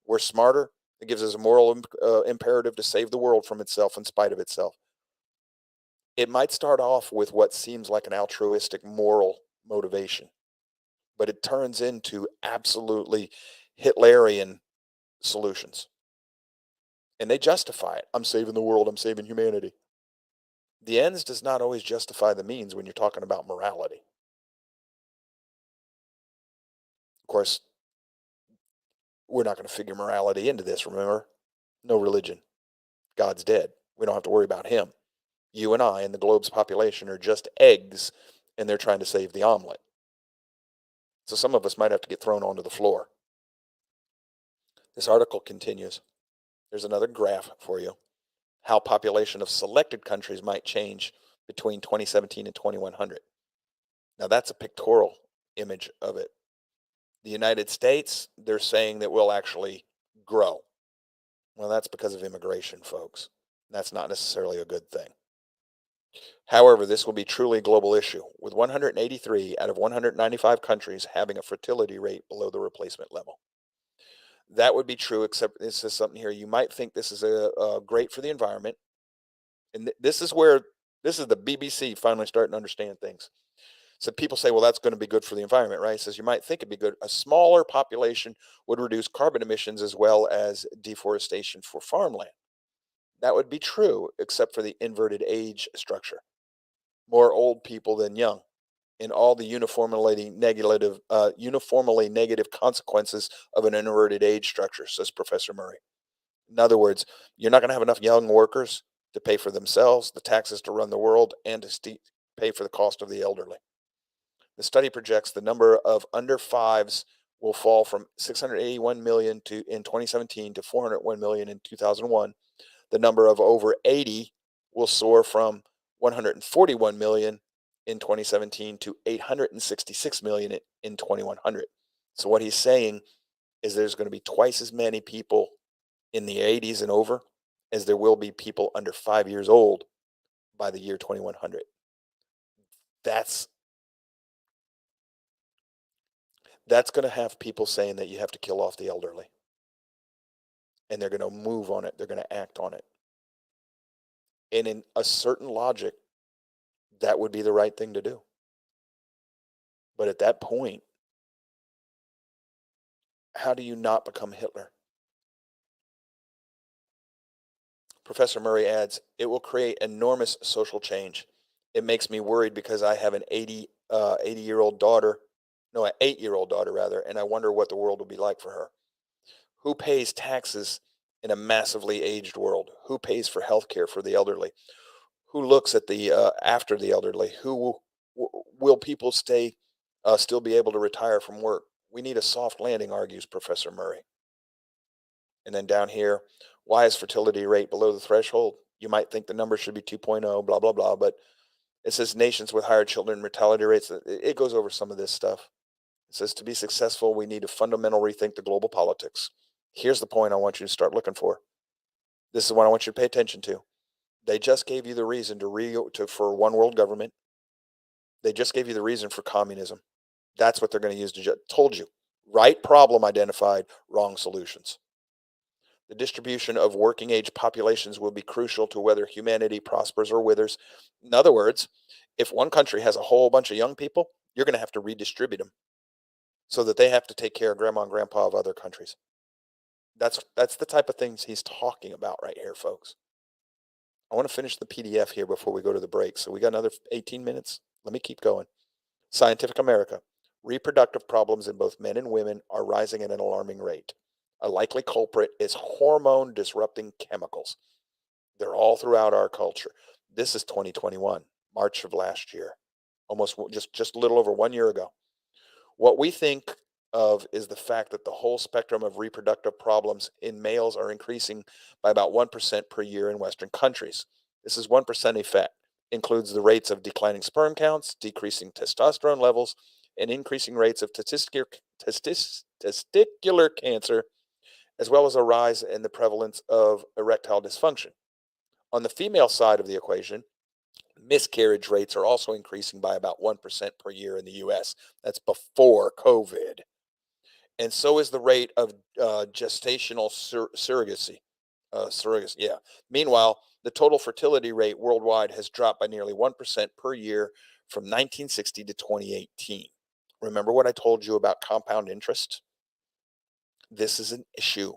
we're smarter. It gives us a moral imperative to save the world from itself in spite of itself. It might start off with what seems like an altruistic moral motivation, but it turns into absolutely Hitlerian solutions. And they justify it. I'm saving the world. I'm saving humanity. The ends does not always justify the means when you're talking about morality. Of course, we're not going to figure morality into this, remember? No religion. God's dead. We don't have to worry about him. You and I and the globe's population are just eggs, and they're trying to save the omelet. So some of us might have to get thrown onto the floor. This article continues. There's another graph for you. How population of selected countries might change between 2017 and 2100. Now that's a pictorial image of it. The United States, they're saying that will actually grow. Well, that's because of immigration, folks. That's not necessarily a good thing. However, this will be truly a global issue, with 183 out of 195 countries having a fertility rate below the replacement level. That would be true, except this is something here. You might think this is great for the environment, and this is where this is the BBC finally starting to understand things. So people say, well, that's going to be good for the environment, right? He says you might think it'd be good. A smaller population would reduce carbon emissions as well as deforestation for farmland. That would be true, except for the inverted age structure. More old people than young, in all the uniformly negative consequences of an inverted age structure, says Professor Murray. In other words, you're not going to have enough young workers to pay for themselves, the taxes to run the world, and to pay for the cost of the elderly. The study projects the number of under fives will fall from 681 million in 2017 to 401 million in 2001. The number of over 80 will soar from 141 million in 2017 to 866 million in 2100. So what he's saying is there's going to be twice as many people in the 80s and over as there will be people under 5 years old by the year 2100. That's going to have people saying that you have to kill off the elderly, and they're going to move on it. They're going to act on it. And in a certain logic, that would be the right thing to do. But at that point, how do you not become Hitler? Professor Murray adds, it will create enormous social change. It makes me worried because I have an 80-year-old daughter, no, an 8-year-old daughter rather, and I wonder what the world will be like for her. Who pays taxes in a massively aged world? Who pays for health care for the elderly? Who looks at the after the elderly? Will people still be able to retire from work? We need a soft landing, argues Professor Murray. And then down here, why is fertility rate below the threshold? You might think the number should be 2.0, blah, blah, blah. But it says nations with higher children mortality rates. It goes over some of this stuff. It says to be successful, we need to fundamentally rethink the global politics. Here's the point I want you to start looking for. This is what I want you to pay attention to. They just gave you the reason for one world government. They just gave you the reason for communism. That's what they're going to use to told you. Right problem identified, wrong solutions. The distribution of working age populations will be crucial to whether humanity prospers or withers. In other words, if one country has a whole bunch of young people, you're going to have to redistribute them so that they have to take care of grandma and grandpa of other countries. That's the type of things he's talking about right here, folks. I want to finish the PDF here before we go to the break. So we got another 18 minutes. Let me keep going. Scientific America. Reproductive problems in both men and women are rising at an alarming rate. A likely culprit is hormone disrupting chemicals. They're all throughout our culture. This is 2021, March of last year, almost just a little over 1 year ago. What we think of is the fact that the whole spectrum of reproductive problems in males are increasing by about 1% per year in Western countries. This is 1% effect. Includes the rates of declining sperm counts, decreasing testosterone levels, and increasing rates of testicular cancer, as well as a rise in the prevalence of erectile dysfunction. On the female side of the equation, miscarriage rates are also increasing by about 1% per year in the US. That's before COVID. And so is the rate of gestational surrogacy. Surrogacy, yeah. Meanwhile, the total fertility rate worldwide has dropped by nearly 1% per year from 1960 to 2018. Remember what I told you about compound interest? This is an issue.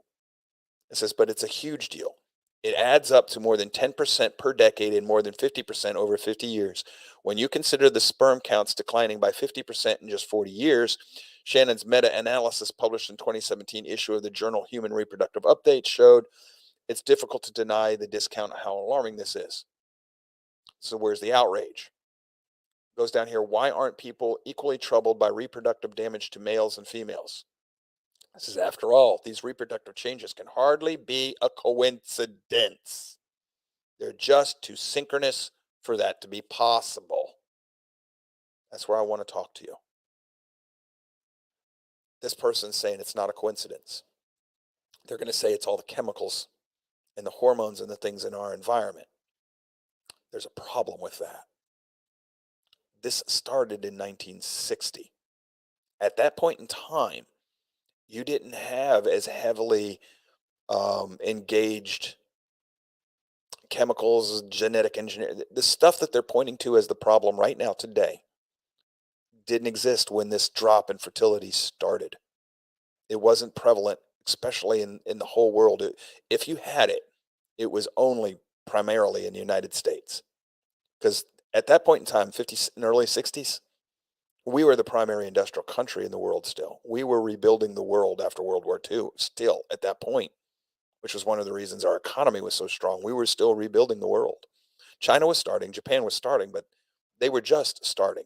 It says, but it's a huge deal. It adds up to more than 10% per decade and more than 50% over 50 years. When you consider the sperm counts declining by 50% in just 40 years, Shannon's meta-analysis published in 2017 issue of the journal Human Reproductive Update showed it's difficult to deny the discount how alarming this is. So where's the outrage? Goes down here, why aren't people equally troubled by reproductive damage to males and females? This is, after all, these reproductive changes can hardly be a coincidence. They're just too synchronous for that to be possible. That's where I want to talk to you. This person's saying it's not a coincidence. They're going to say it's all the chemicals and the hormones and the things in our environment. There's a problem with that. This started in 1960. At that point in time, you didn't have as heavily engaged chemicals, genetic engineering. The stuff that they're pointing to as the problem right now today didn't exist when this drop in fertility started. It wasn't prevalent, especially in the whole world. If you had it, it was only primarily in the United States. Because at that point in time, 50s and early 60s, we were the primary industrial country in the world still. We were rebuilding the world after World War II, still at that point, which was one of the reasons our economy was so strong. We were still rebuilding the world. China was starting, Japan was starting, but they were just starting.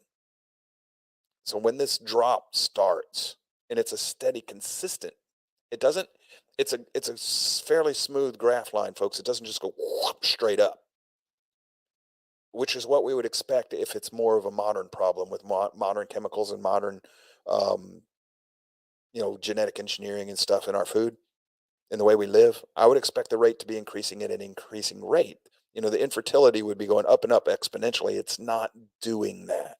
So when this drop starts, and it's a steady, consistent, it doesn't, it's a fairly smooth graph line, folks. It doesn't just go whoop, straight up, which is what we would expect if it's more of a modern problem with modern chemicals and modern, um, genetic engineering and stuff in our food and the way we live. I would expect the rate to be increasing at an increasing rate. The infertility would be going up and up exponentially. It's not doing that.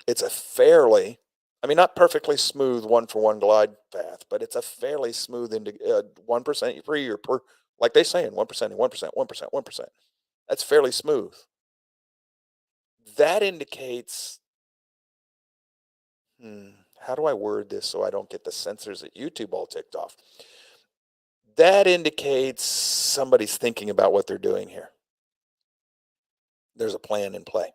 It's a fairly, I mean, not perfectly smooth one for one glide path, but it's a fairly smooth 1% per year per, like they say, in 1% and 1%, 1%, 1%. That's fairly smooth. That indicates, how do I word this so I don't get the censors at YouTube all ticked off? That indicates somebody's thinking about what they're doing here. There's a plan in play.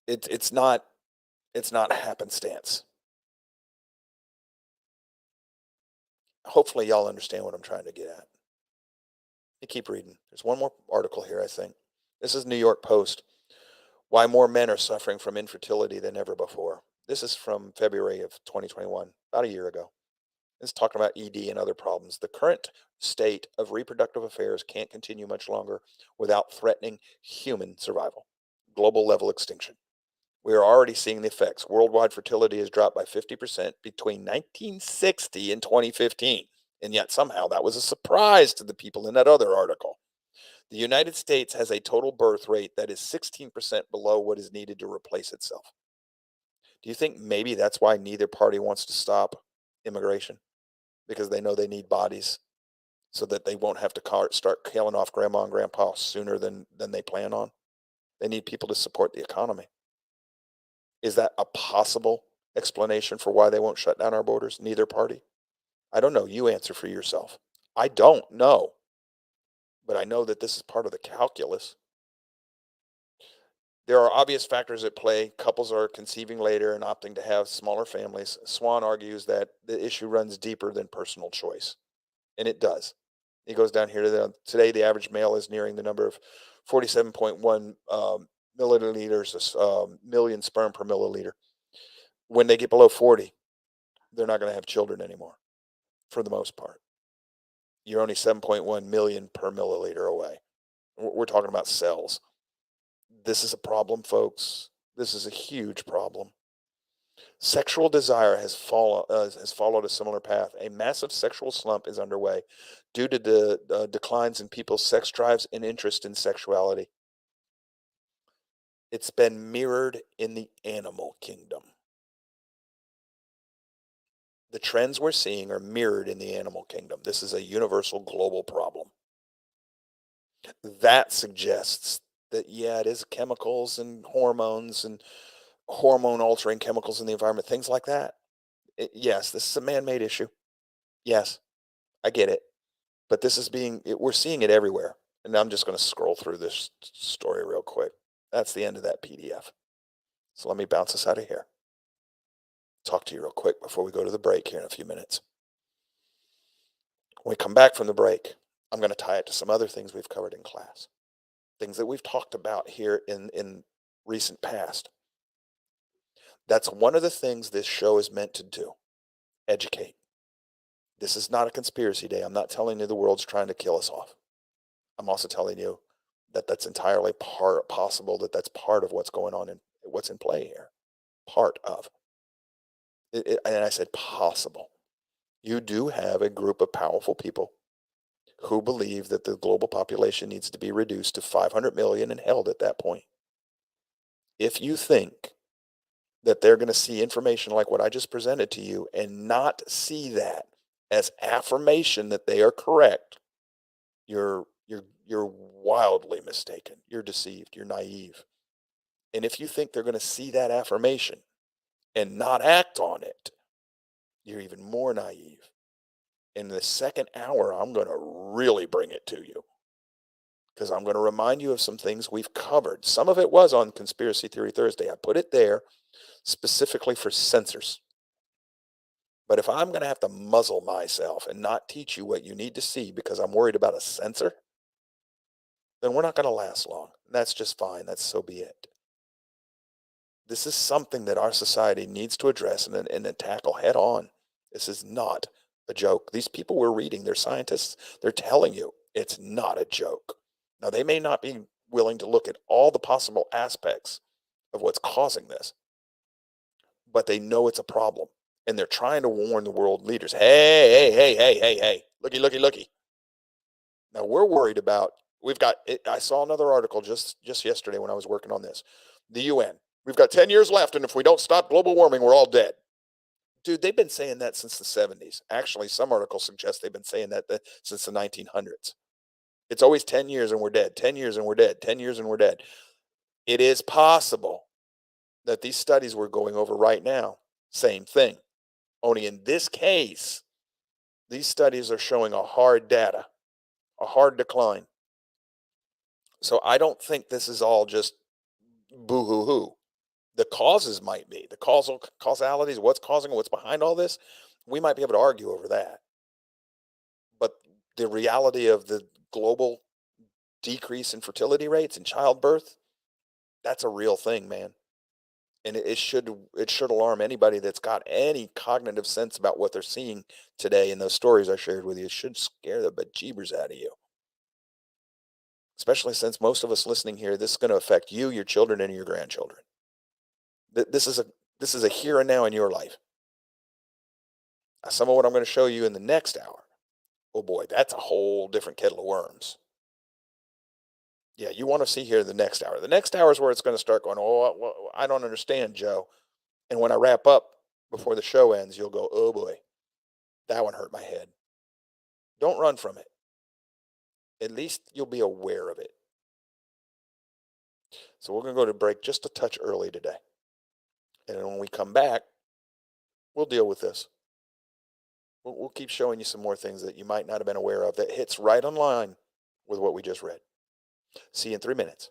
It's not happenstance. Hopefully y'all understand what I'm trying to get at. Let me keep reading. There's one more article here, I think. This is New York Post. Why more men are suffering from infertility than ever before. This is from February of 2021, about a year ago. It's talking about ED and other problems. The current state of reproductive affairs can't continue much longer without threatening human survival, global level extinction. We are already seeing the effects. Worldwide fertility has dropped by 50% between 1960 and 2015. And yet somehow that was a surprise to the people in that other article. The United States has a total birth rate that is 16% below what is needed to replace itself. Do you think maybe that's why neither party wants to stop immigration? Because they know they need bodies so that they won't have to start killing off grandma and grandpa sooner than they plan on. They need people to support the economy. Is that a possible explanation for why they won't shut down our borders? Neither party. I don't know. You answer for yourself. I don't know. But I know that this is part of the calculus. There are obvious factors at play. Couples are conceiving later and opting to have smaller families. Swan argues that the issue runs deeper than personal choice. And it does. He goes down here to today, the average male is nearing the number of 47.1 milliliters, million sperm per milliliter. When they get below 40, they're not going to have children anymore, for the most part. You're only 7.1 million per milliliter away. We're talking about cells. This is a problem, folks. This is a huge problem. Sexual desire has followed a similar path. A massive sexual slump is underway due to the declines in people's sex drives and interest in sexuality. It's been mirrored in the animal kingdom. The trends we're seeing are mirrored in the animal kingdom. This is a universal global problem. That suggests that, yeah, it is chemicals and hormones and hormone altering chemicals in the environment, things like that. Yes, this is a man-made issue. Yes, I get it. But this is we're seeing it everywhere. And I'm just going to scroll through this story real quick. That's the end of that PDF. So let me bounce us out of here. Talk to you real quick before we go to the break here in a few minutes. When we come back from the break, I'm going to tie it to some other things we've covered in class, things that we've talked about here in recent past. That's one of the things this show is meant to do, educate. This is not a conspiracy day. I'm not telling you the world's trying to kill us off. I'm also telling you that that's entirely possible, that's part of what's going on and what's in play here. Part of. And I said possible. You do have a group of powerful people who believe that the global population needs to be reduced to 500 million and held at that point. If you think that they're going to see information like what I just presented to you and not see that as affirmation that they are correct, you're wildly mistaken. You're deceived. You're naive. And if you think they're going to see that affirmation and not act on it, you're even more naive. In the second hour, I'm going to really bring it to you because I'm going to remind you of some things we've covered. Some of it was on Conspiracy Theory Thursday. I put it there specifically for censors. But if I'm going to have to muzzle myself and not teach you what you need to see because I'm worried about a censor, then we're not going to last long. That's just fine. That's so be it. This is something that our society needs to address and tackle head on. This is not a joke. These people we're reading, they're scientists. They're telling you it's not a joke. Now, they may not be willing to look at all the possible aspects of what's causing this, but they know it's a problem. And they're trying to warn the world leaders, hey, looky. Now, we're worried about, I saw another article just yesterday when I was working on this. The UN, we've got 10 years left, and if we don't stop global warming, we're all dead. Dude, they've been saying that since the 70s. Actually, some articles suggest they've been saying that since the 1900s. It's always 10 years and we're dead, 10 years and we're dead, 10 years and we're dead. It is possible that these studies we're going over right now, same thing. Only in this case, these studies are showing a hard data, a hard decline. So I don't think this is all just boo-hoo-hoo. The causes might be, the causalities, what's causing, what's behind all this, we might be able to argue over that. But the reality of the global decrease in fertility rates and childbirth, that's a real thing, man. And it should alarm anybody that's got any cognitive sense about what they're seeing today in those stories I shared with you. It should scare the bejeebers out of you. Especially since most of us listening here, this is going to affect you, your children, and your grandchildren. This is a here and now in your life. Some of what I'm going to show you in the next hour, oh boy, that's a whole different kettle of worms. Yeah, you want to see here the next hour. The next hour is where it's going to start going, oh, I don't understand, Joe. And when I wrap up before the show ends, you'll go, oh boy, that one hurt my head. Don't run from it. At least you'll be aware of it. So we're going to go to break just a touch early today. And then when we come back, we'll deal with this. We'll keep showing you some more things that you might not have been aware of that hits right on line with what we just read. See you in 3 minutes.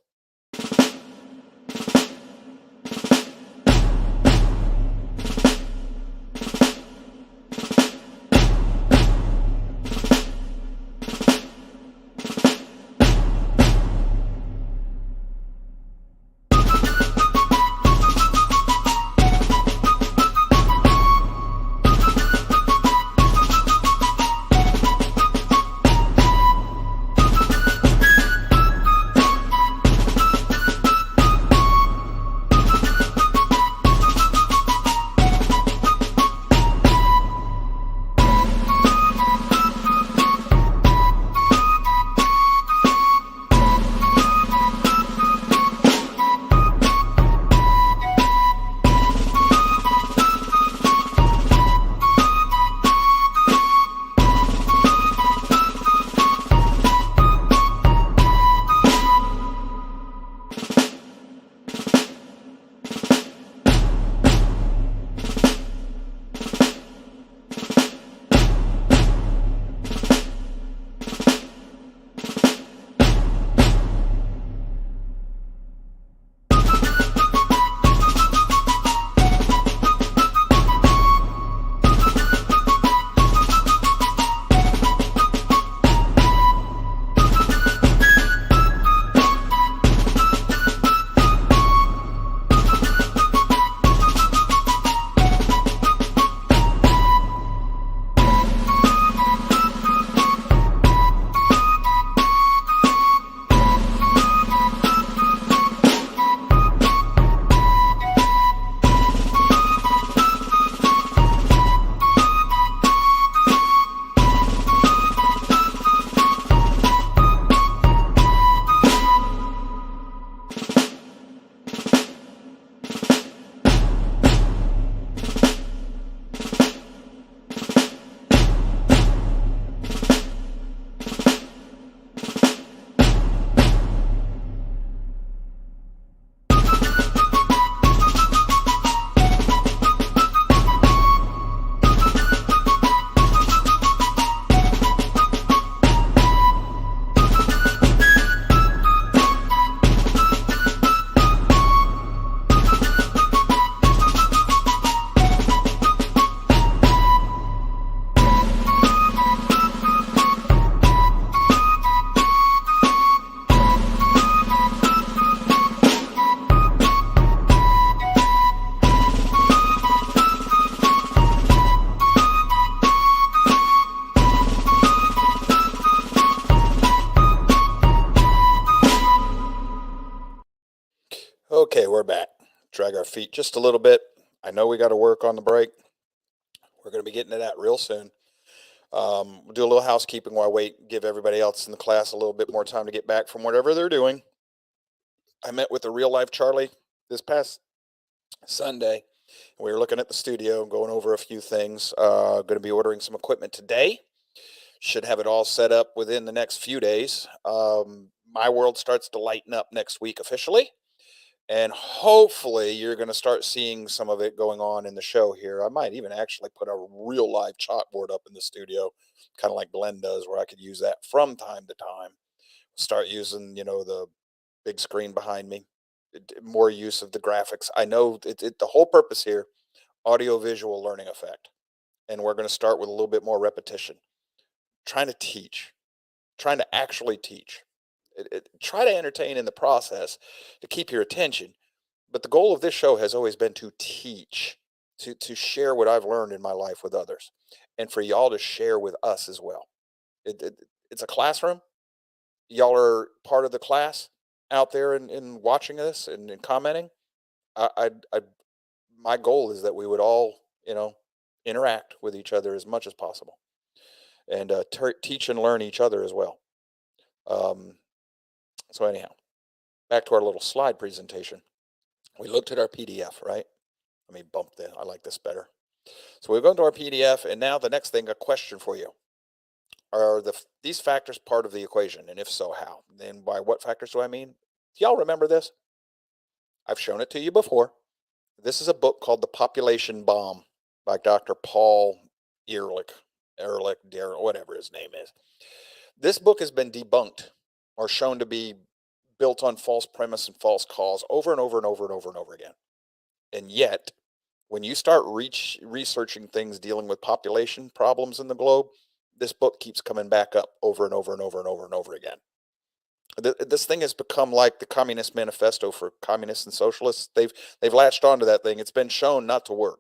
Okay, we're back. Drag our feet just a little bit. I know we got to work on the break. We're going to be getting to that real soon. We'll do a little housekeeping while I wait, give everybody else in the class a little bit more time to get back from whatever they're doing. I met with the real life Charlie this past Sunday. We were looking at the studio, going over a few things. Going to be ordering some equipment today. Should have it all set up within the next few days. My world starts to lighten up next week officially. And hopefully you're going to start seeing some of it going on in the show here. I might even actually put a real live chalkboard up in the studio, kind of like Glenn does, where I could use that from time to time. Start using, the big screen behind me, more use of the graphics. I know the whole purpose here, audio visual learning effect. And we're going to start with a little bit more repetition, trying to teach, trying to actually teach. Try to entertain in the process to keep your attention. But the goal of this show has always been to teach, to share what I've learned in my life with others, and for y'all to share with us as well. It's a classroom. Y'all are part of the class out there and watching this and commenting. I my goal is that we would all, interact with each other as much as possible, and teach and learn each other as well. Um, so anyhow, back to our little slide presentation. We looked at our PDF, right? Let me bump that. I like this better. So we've gone to our PDF, and now the next thing, a question for you. Are these factors part of the equation? And if so, how? And by what factors do I mean? Do y'all remember this? I've shown it to you before. This is a book called The Population Bomb by Dr. Paul Ehrlich, whatever his name is. This book has been debunked or shown to be built on false premise and false cause over and over and over and over and over again. And yet, when you start researching things dealing with population problems in the globe, this book keeps coming back up over and over and over and over and over again. This thing has become like the Communist Manifesto for communists and socialists. They've latched onto that thing. It's been shown not to work.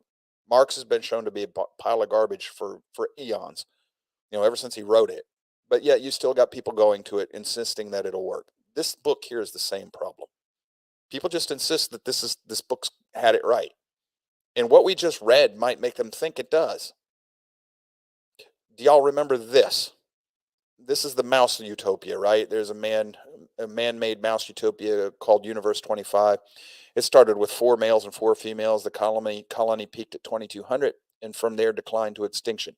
Marx has been shown to be a pile of garbage for eons, ever since he wrote it. But yet you still got people going to it, insisting that it'll work. This book here is the same problem. People just insist that this book's had it right. And what we just read might make them think it does. Do y'all remember this? This is the mouse utopia, right? There's a man-made mouse utopia called Universe 25. It started with 4 males and 4 females. The colony peaked at 2,200 and from there declined to extinction.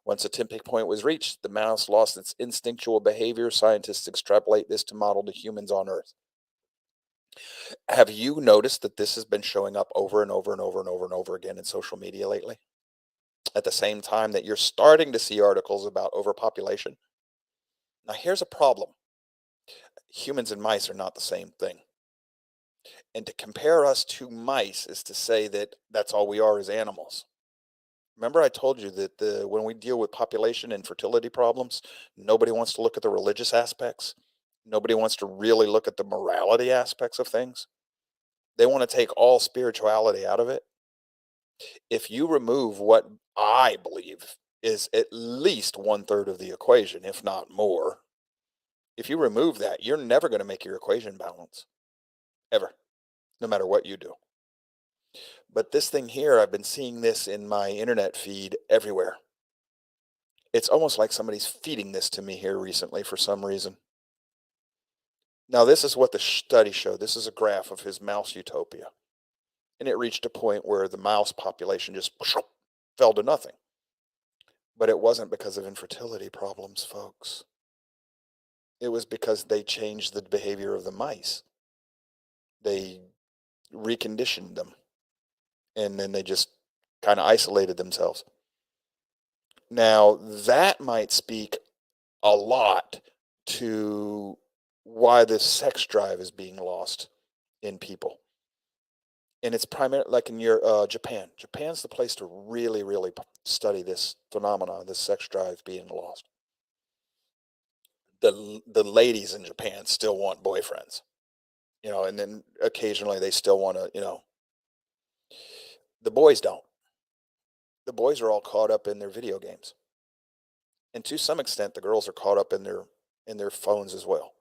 Once a tipping point was reached, the mouse lost its instinctual behavior. Scientists extrapolate this to model the humans on Earth. Have you noticed that this has been showing up over and over and over and over and over again in social media lately? At the same time that you're starting to see articles about overpopulation. Now, here's a problem. Humans and mice are not the same thing. And to compare us to mice is to say that that's all we are as animals. Remember I told you that when we deal with population and fertility problems, nobody wants to look at the religious aspects. Nobody wants to really look at the morality aspects of things. They want to take all spirituality out of it. If you remove what I believe is at least 1/3 of the equation, if not more, if you remove that, you're never going to make your equation balance. Ever. No matter what you do. But this thing here, I've been seeing this in my internet feed everywhere. It's almost like somebody's feeding this to me here recently for some reason. Now, this is what the study showed. This is a graph of his mouse utopia. And it reached a point where the mouse population just fell to nothing. But it wasn't because of infertility problems, folks. It was because they changed the behavior of the mice. They reconditioned them. And then they just kind of isolated themselves. Now, that might speak a lot to why this sex drive is being lost in people. And it's primarily like in Japan. Japan's the place to really, really study this phenomenon, this sex drive being lost. The ladies in Japan still want boyfriends, and then occasionally they still want to, the boys don't. The boys are all caught up in their video games. And to some extent, the girls are caught up in their phones as well.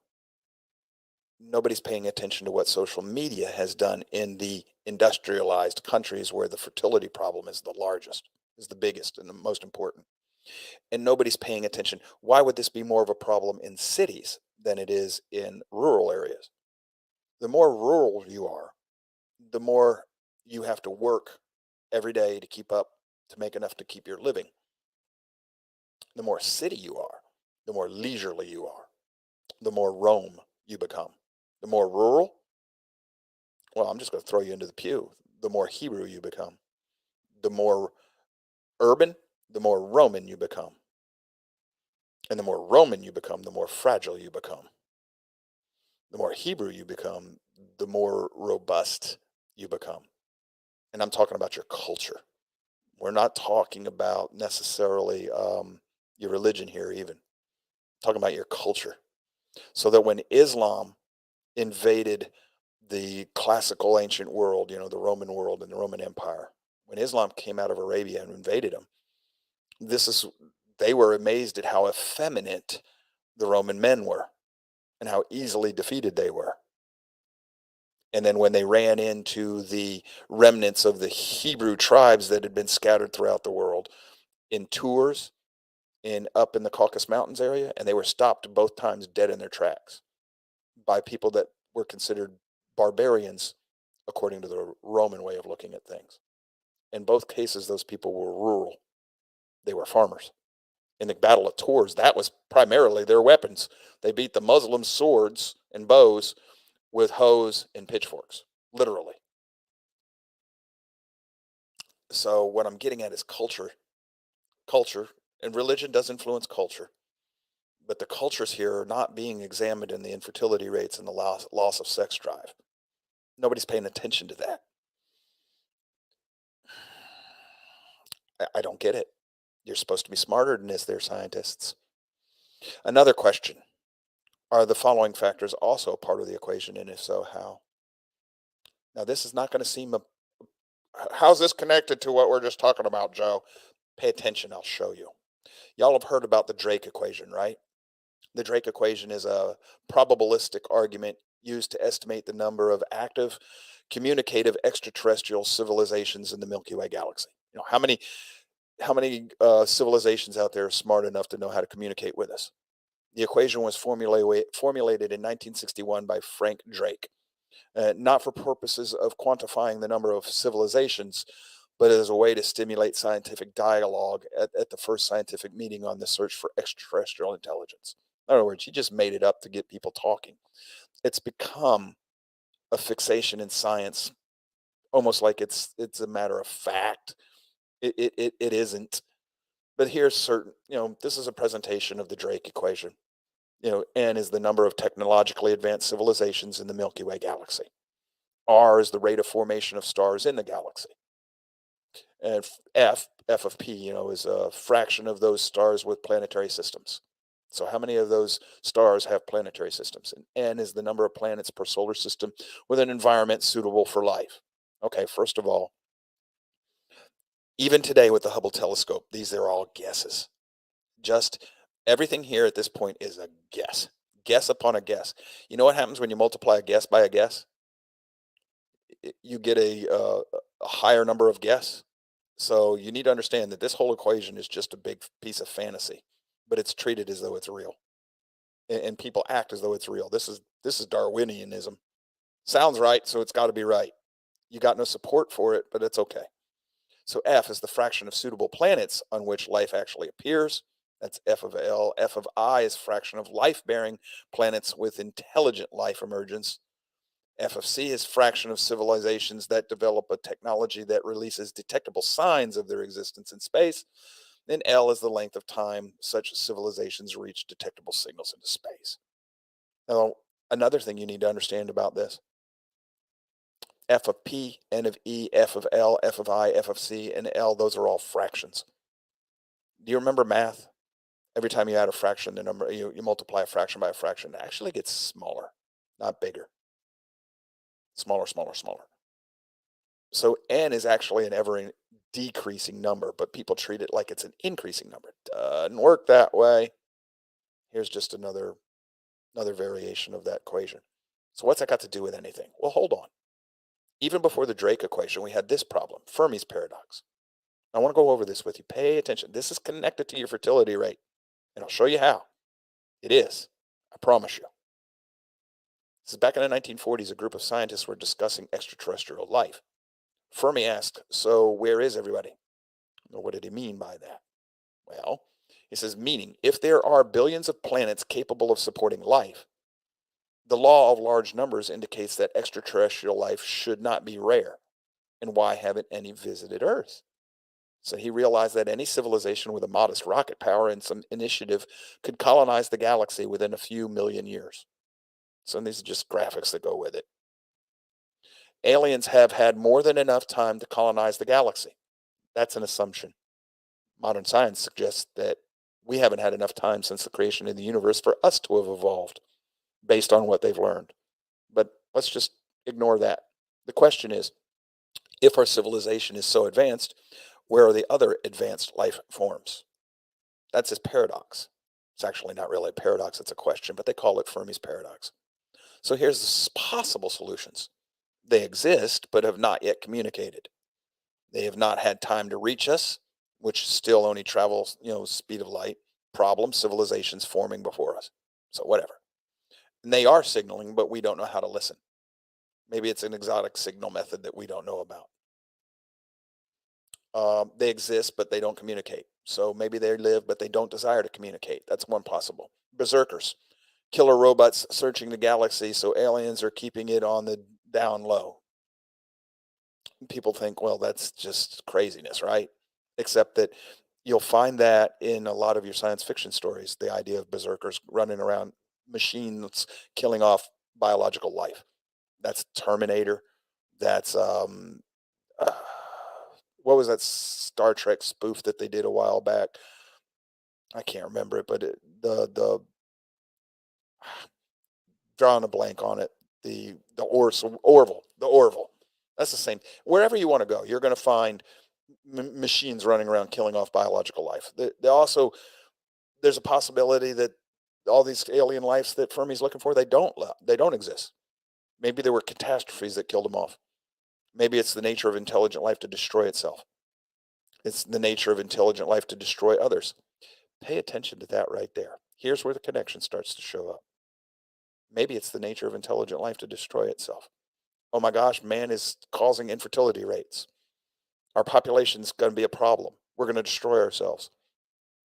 Nobody's paying attention to what social media has done in the industrialized countries where the fertility problem is the largest, is the biggest and the most important. And nobody's paying attention. Why would this be more of a problem in cities than it is in rural areas? The more rural you are, the more you have to work every day to keep up, to make enough to keep your living. The more city you are, the more leisurely you are, the more Rome you become. The more rural, well, I'm just going to throw you into the pew. The more Hebrew you become. The more urban, the more Roman you become. And the more Roman you become, the more fragile you become. The more Hebrew you become, the more robust you become. And I'm talking about your culture. We're not talking about necessarily your religion here, even. I'm talking about your culture. So that when Islam invaded the classical ancient world, the Roman world and the Roman Empire, when Islam came out of Arabia and invaded them, they were amazed at how effeminate the Roman men were and how easily defeated they were. And then when they ran into the remnants of the Hebrew tribes that had been scattered throughout the world in tours up in the Caucasus Mountains area, and they were stopped both times dead in their tracks by people that were considered barbarians according to the Roman way of looking at things. In both cases, those people were rural. They were farmers. In the Battle of Tours, that was primarily their weapons. They beat the Muslim swords and bows with hoes and pitchforks, literally. So what I'm getting at is culture, and religion does influence culture, but the cultures here are not being examined in the infertility rates and the loss of sex drive. Nobody's paying attention to that. I don't get it. You're supposed to be smarter than this, they're scientists. Another question. Are the following factors also part of the equation, and if so, how? Now, this is not going to seem how's this connected to what we're just talking about, Joe? Pay attention, I'll show you. Y'all have heard about the Drake equation, right? The Drake equation is a probabilistic argument used to estimate the number of active communicative extraterrestrial civilizations in the Milky Way galaxy. How many civilizations out there are smart enough to know how to communicate with us? The equation was formulated in 1961 by Frank Drake, not for purposes of quantifying the number of civilizations, but as a way to stimulate scientific dialogue at the first scientific meeting on the search for extraterrestrial intelligence. In other words, he just made it up to get people talking. It's become a fixation in science, almost like it's a matter of fact. It isn't. But here's certain, this is a presentation of the Drake equation. N is the number of technologically advanced civilizations in the Milky Way galaxy. R is the rate of formation of stars in the galaxy. And F of P, is a fraction of those stars with planetary systems. So how many of those stars have planetary systems? And N is the number of planets per solar system with an environment suitable for life. Okay, first of all, even today with the Hubble telescope, these are all guesses. Just everything here at this point is a guess. Guess upon a guess. You know what happens when you multiply a guess by a guess? You get a higher number of guess. So you need to understand that this whole equation is just a big piece of fantasy, but it's treated as though it's real, and people act as though it's real. This is Darwinianism. Sounds right, so it's got to be right. You got no support for it, but it's okay. So F is the fraction of suitable planets on which life actually appears. That's F of L. F of I is fraction of life-bearing planets with intelligent life emergence. F of C is fraction of civilizations that develop a technology that releases detectable signs of their existence in space. And L is the length of time such civilizations reach detectable signals into space. Now, another thing you need to understand about this: F of P, N of E, F of L, F of I, F of C, and L, those are all fractions. Do you remember math? Every time you add a fraction, the number you multiply a fraction by a fraction, it actually gets smaller, not bigger. Smaller, smaller, smaller. So N is actually an ever decreasing number, but people treat it like it's an increasing number. It doesn't work that way. Here's just another variation of that equation. So what's that got to do with anything? Well, hold on. Even before the Drake equation, we had this problem, Fermi's paradox. I want to go over this with you. Pay attention. This is connected to your fertility rate, and I'll show you how. It is. I promise you. This is back in the 1940s, a group of scientists were discussing extraterrestrial life. Fermi asked, so where is everybody? Well, what did he mean by that? Well, he says, meaning, if there are billions of planets capable of supporting life, the law of large numbers indicates that extraterrestrial life should not be rare. And why haven't any visited Earth? So he realized that any civilization with a modest rocket power and some initiative could colonize the galaxy within a few million years. So these are just graphics that go with it. Aliens have had more than enough time to colonize the galaxy. That's an assumption. Modern science suggests that we haven't had enough time since the creation of the universe for us to have evolved based on what they've learned. But let's just ignore that. The question is, if our civilization is so advanced, where are the other advanced life forms? That's his paradox. It's actually not really a paradox, it's a question, but they call it Fermi's paradox. So here's the possible solutions. They exist, but have not yet communicated. They have not had time to reach us, which still only travels, speed of light. Problem, civilizations forming before us. So whatever. And they are signaling, but we don't know how to listen. Maybe it's an exotic signal method that we don't know about. They exist, but they don't communicate. So maybe they live, but they don't desire to communicate. That's one possible. Berserkers, killer robots searching the galaxy, so aliens are keeping it on the down low. People think, well, that's just craziness, right? Except that you'll find that in a lot of your science fiction stories, the idea of berserkers running around machines killing off biological life. That's Terminator. That's what was that Star Trek spoof that they did a while back? I can't remember it, but the drawing a blank on it. Orville. That's the same. Wherever you want to go, you're going to find machines running around killing off biological life. There's a possibility that all these alien lives that Fermi's looking for, they don't exist. Maybe there were catastrophes that killed them off. Maybe it's the nature of intelligent life to destroy itself. It's the nature of intelligent life to destroy others. Pay attention to that right there. Here's where the connection starts to show up. Maybe it's the nature of intelligent life to destroy itself. Oh my gosh, man is causing infertility rates. Our population's going to be a problem. We're going to destroy ourselves.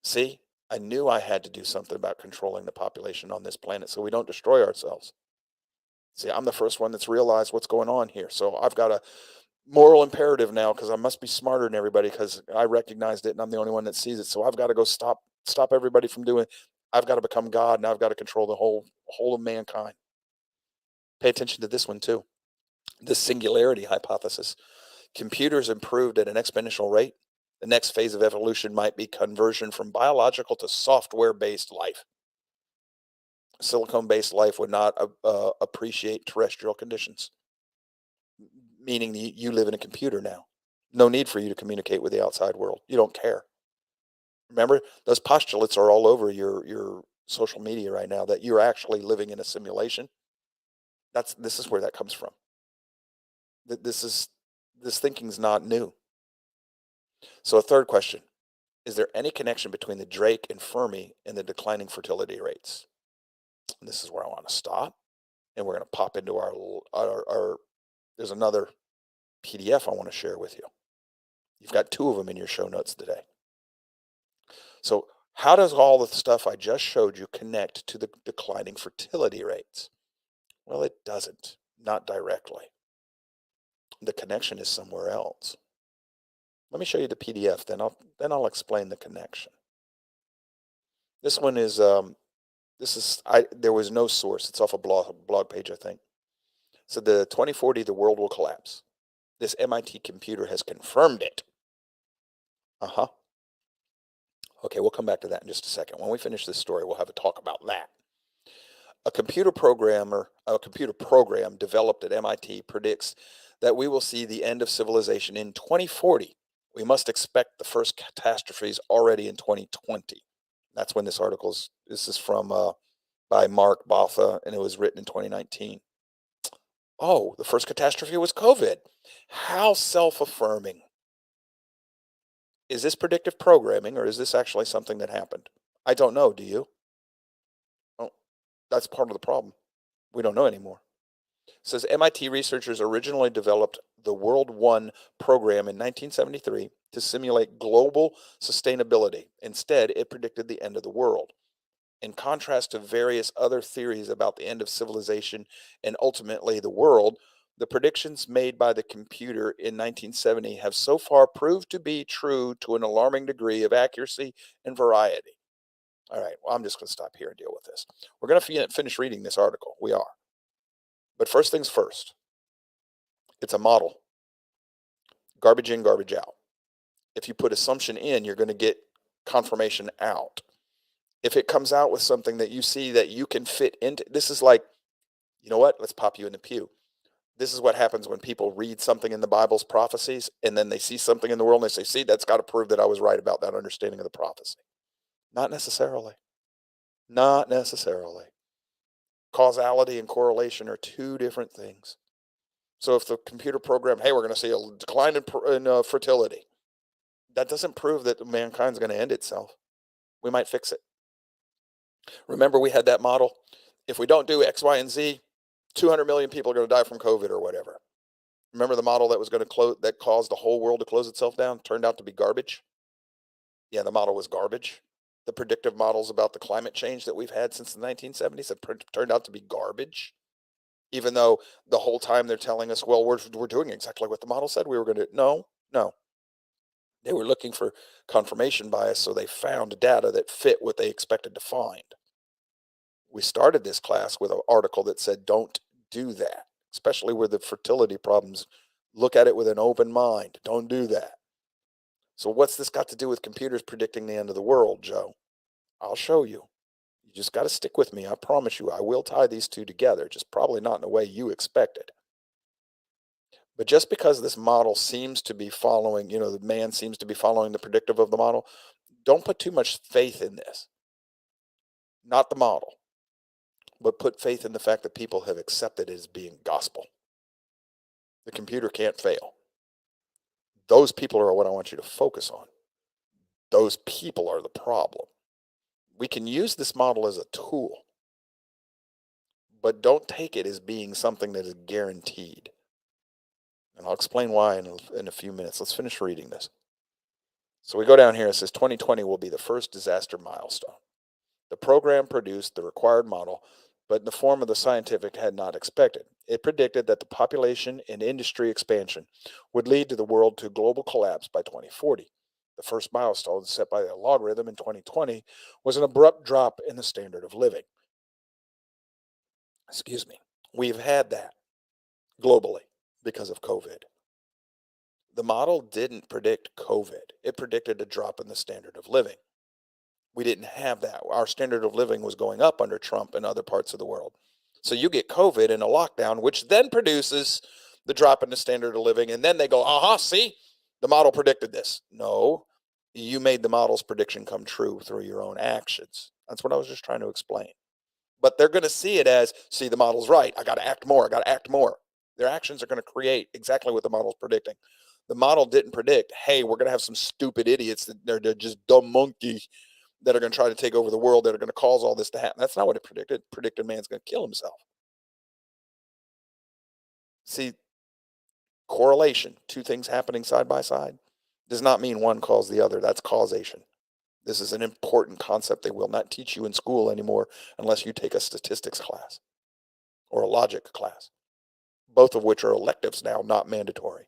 See, I knew I had to do something about controlling the population on this planet so we don't destroy ourselves. See, I'm the first one that's realized what's going on here. So I've got a moral imperative now because I must be smarter than everybody because I recognized it and I'm the only one that sees it. So I've got to go stop everybody from doing it. I've got to become God and I've got to control the whole of mankind. Pay attention to this one too. The singularity hypothesis. Computers improved at an exponential rate. The next phase of evolution might be conversion from biological to software-based life. Silicone-based life would not appreciate terrestrial conditions, meaning you live in a computer now. No need for you to communicate with the outside world. You don't care. Remember, those postulates are all over your social media right now that you're actually living in a simulation. This is where that comes from. This thinking's not new. So a third question, is there any connection between the Drake and Fermi and the declining fertility rates? And this is where I want to stop. And we're going to pop into our there's another PDF I want to share with you. You've got 2 of them in your show notes today. So how does all the stuff I just showed you connect to the declining fertility rates? Well, it doesn't, not directly. The connection is somewhere else. Let me show you the PDF, then I'll explain the connection. This one is there was no source. It's off a blog page, I think. So the 2040, the world will collapse. This MIT computer has confirmed it. Okay, we'll come back to that in just a second. When we finish this story, we'll have a talk about that. A computer program developed at MIT predicts that we will see the end of civilization in 2040. We must expect the first catastrophes already in 2020. That's when this is from by Mark Botha, and it was written in 2019. Oh, the first catastrophe was COVID. How self-affirming. Is this predictive programming or is this actually something that happened? I don't know. Do you? Oh, that's part of the problem. We don't know anymore. It says MIT researchers originally developed the World One program in 1973 to simulate global sustainability. Instead, it predicted the end of the world. In contrast to various other theories about the end of civilization and ultimately the world, the predictions made by the computer in 1970 have so far proved to be true to an alarming degree of accuracy and variety. All right, well, I'm just going to stop here and deal with this. We're going to finish reading this article. We are. But first things first, it's a model. Garbage in, garbage out. If you put assumption in, you're going to get confirmation out. If it comes out with something that you see that you can fit into, this is like, you know what? Let's pop you in the pew. This is what happens when people read something in the Bible's prophecies and then they see something in the world and they say, see, that's got to prove that I was right about that understanding of the prophecy. Not necessarily. Not necessarily. Causality and correlation are two different things. So if the computer program, hey, we're going to see a decline in fertility, that doesn't prove that mankind's going to end itself. We might fix it. Remember, we had that model. If we don't do X, Y, and Z, 200 million people are going to die from COVID or whatever. Remember the model that was going to that caused the whole world to close itself down? Turned out to be garbage. Yeah, the model was garbage. The predictive models about the climate change that we've had since the 1970s have turned out to be garbage. Even though the whole time they're telling us, well, we're doing exactly what the model said we were going to do. No. They were looking for confirmation bias, so they found data that fit what they expected to find. We started this class with an article that said, don't do that, especially with the fertility problems. Look at it with an open mind. Don't do that. So what's this got to do with computers predicting the end of the world, Joe? I'll show you. You just got to stick with me. I promise you, I will tie these two together, just probably not in the way you expected. But just because this model seems to be following, the man seems to be following the predictive of the model, don't put too much faith in this. Not the model, but put faith in the fact that people have accepted it as being gospel. The computer can't fail. Those people are what I want you to focus on. Those people are the problem. We can use this model as a tool, but don't take it as being something that is guaranteed. And I'll explain why in a few minutes. Let's finish reading this. So we go down here. It says 2020 will be the first disaster milestone. The program produced the required model, but in the form of the scientific had not expected. It predicted that the population and industry expansion would lead to the world to global collapse by 2040. The first milestone set by the logarithm in 2020 was an abrupt drop in the standard of living. Excuse me. We've had that globally because of COVID. The model didn't predict COVID. It predicted a drop in the standard of living. We didn't have that. Our standard of living was going up under Trump and other parts of the world. So you get COVID and a lockdown, which then produces the drop in the standard of living. And then they go, see, the model predicted this. No, you made the model's prediction come true through your own actions. That's what I was just trying to explain. But they're going to see it as, see, the model's right. I got to act more. I got to act more. Their actions are going to create exactly what the model's predicting. The model didn't predict, hey, we're going to have some stupid idiots that they're just dumb monkeys that are going to try to take over the world, that are going to cause all this to happen. That's not what it predicted. It predicted man's going to kill himself. See, correlation, two things happening side by side, does not mean one caused the other. That's causation. This is an important concept they will not teach you in school anymore unless you take a statistics class or a logic class, both of which are electives now, not mandatory.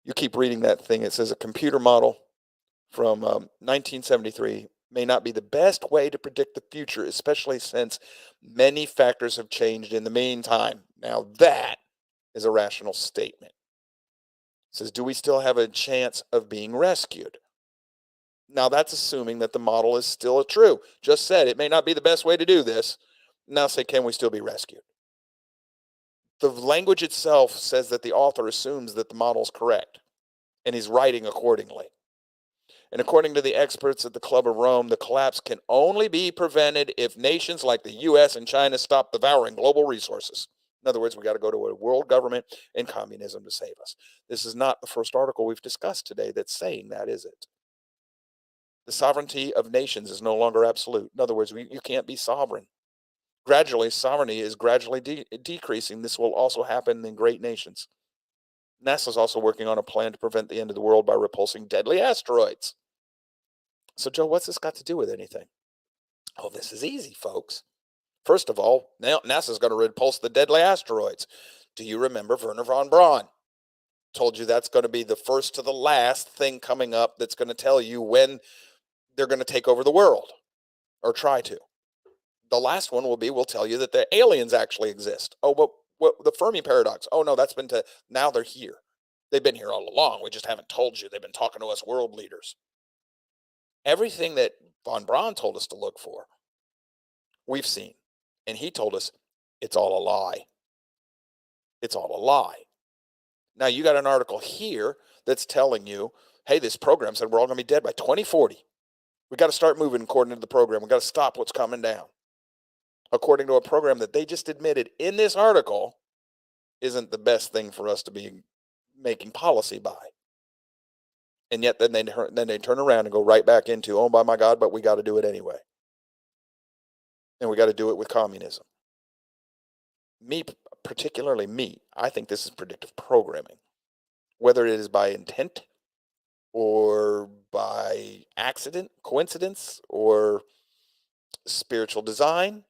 You keep reading that thing. It says a computer model from 1973 may not be the best way to predict the future, especially since many factors have changed in the meantime. Now that is a rational statement. It says, do we still have a chance of being rescued? Now that's assuming that the model is still true. Just said it may not be the best way to do this. Now say, can we still be rescued? The language itself says that the author assumes that the model is correct and he's writing accordingly. And according to the experts at the Club of Rome, the collapse can only be prevented if nations like the U.S. and China stop devouring global resources. In other words, we got to go to a world government and communism to save us. This is not the first article we've discussed today that's saying that, is it? The sovereignty of nations is no longer absolute. In other words, you can't be sovereign. Gradually, sovereignty is gradually decreasing. This will also happen in great nations. NASA's also working on a plan to prevent the end of the world by repulsing deadly asteroids. So, Joe, what's this got to do with anything? Oh, this is easy, folks. First of all, now NASA's going to repulse the deadly asteroids. Do you remember Wernher von Braun? Told you that's going to be the first to the last thing coming up that's going to tell you when they're going to take over the world, or try to. The last one will tell you that the aliens actually exist. Oh, but what the Fermi paradox? Oh, no, that's been now they're here. They've been here all along. We just haven't told you. They've been talking to us world leaders. Everything that von Braun told us to look for, we've seen. And he told us it's all a lie. It's all a lie. Now, you got an article here that's telling you, hey, this program said we're all going to be dead by 2040. We got to start moving according to the program. We got to stop what's coming down. According to a program that they just admitted in this article isn't the best thing for us to be making policy by. And yet then they turn around and go right back into, oh, by my God, but we got to do it anyway. And we got to do it with communism. Particularly me, I think this is predictive programming. Whether it is by intent or by accident, coincidence, or spiritual design,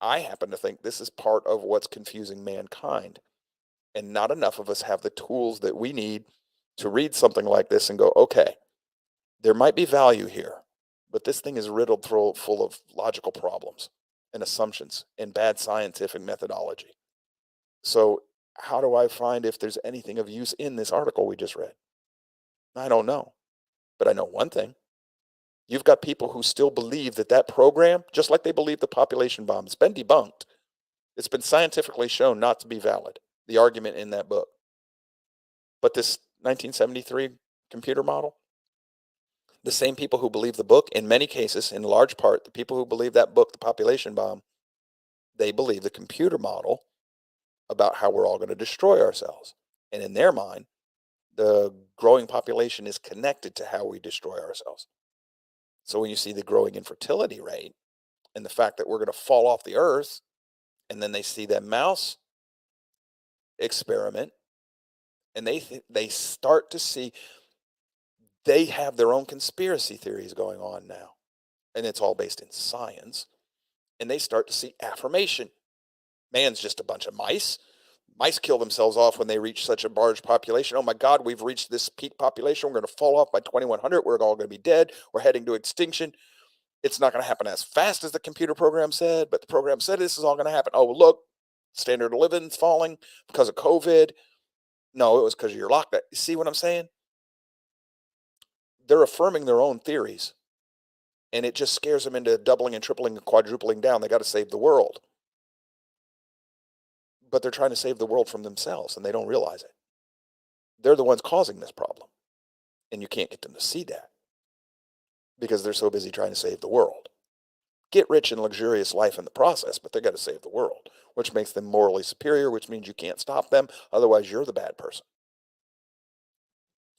I happen to think this is part of what's confusing mankind. And not enough of us have the tools that we need to read something like this and go, okay, there might be value here, but this thing is riddled full of logical problems and assumptions and bad scientific methodology. So how do I find if there's anything of use in this article we just read? I don't know. But I know one thing. You've got people who still believe that program, just like they believe the population bomb, has been debunked. It's been scientifically shown not to be valid, the argument in that book. But this 1973 computer model, the same people who believe the book, in many cases, in large part, the people who believe that book, The Population Bomb, they believe the computer model about how we're all going to destroy ourselves. And in their mind, the growing population is connected to how we destroy ourselves. So when you see the growing infertility rate and the fact that we're going to fall off the earth, and then they see that mouse experiment, and they start to see they have their own conspiracy theories going on now. And it's all based in science. And they start to see affirmation. Man's just a bunch of mice. Mice kill themselves off when they reach such a large population. Oh my God, we've reached this peak population. We're going to fall off by 2100. We're all going to be dead. We're heading to extinction. It's not going to happen as fast as the computer program said, but the program said this is all going to happen. Oh, look, standard of living's falling because of COVID. No, it was because of your lockdown. You see what I'm saying? They're affirming their own theories, and it just scares them into doubling and tripling and quadrupling down. They got to save the world. But they're trying to save the world from themselves, and they don't realize it. They're the ones causing this problem, and you can't get them to see that because they're so busy trying to save the world. Get rich and luxurious life in the process, but they got to save the world, which makes them morally superior, which means you can't stop them. Otherwise, you're the bad person.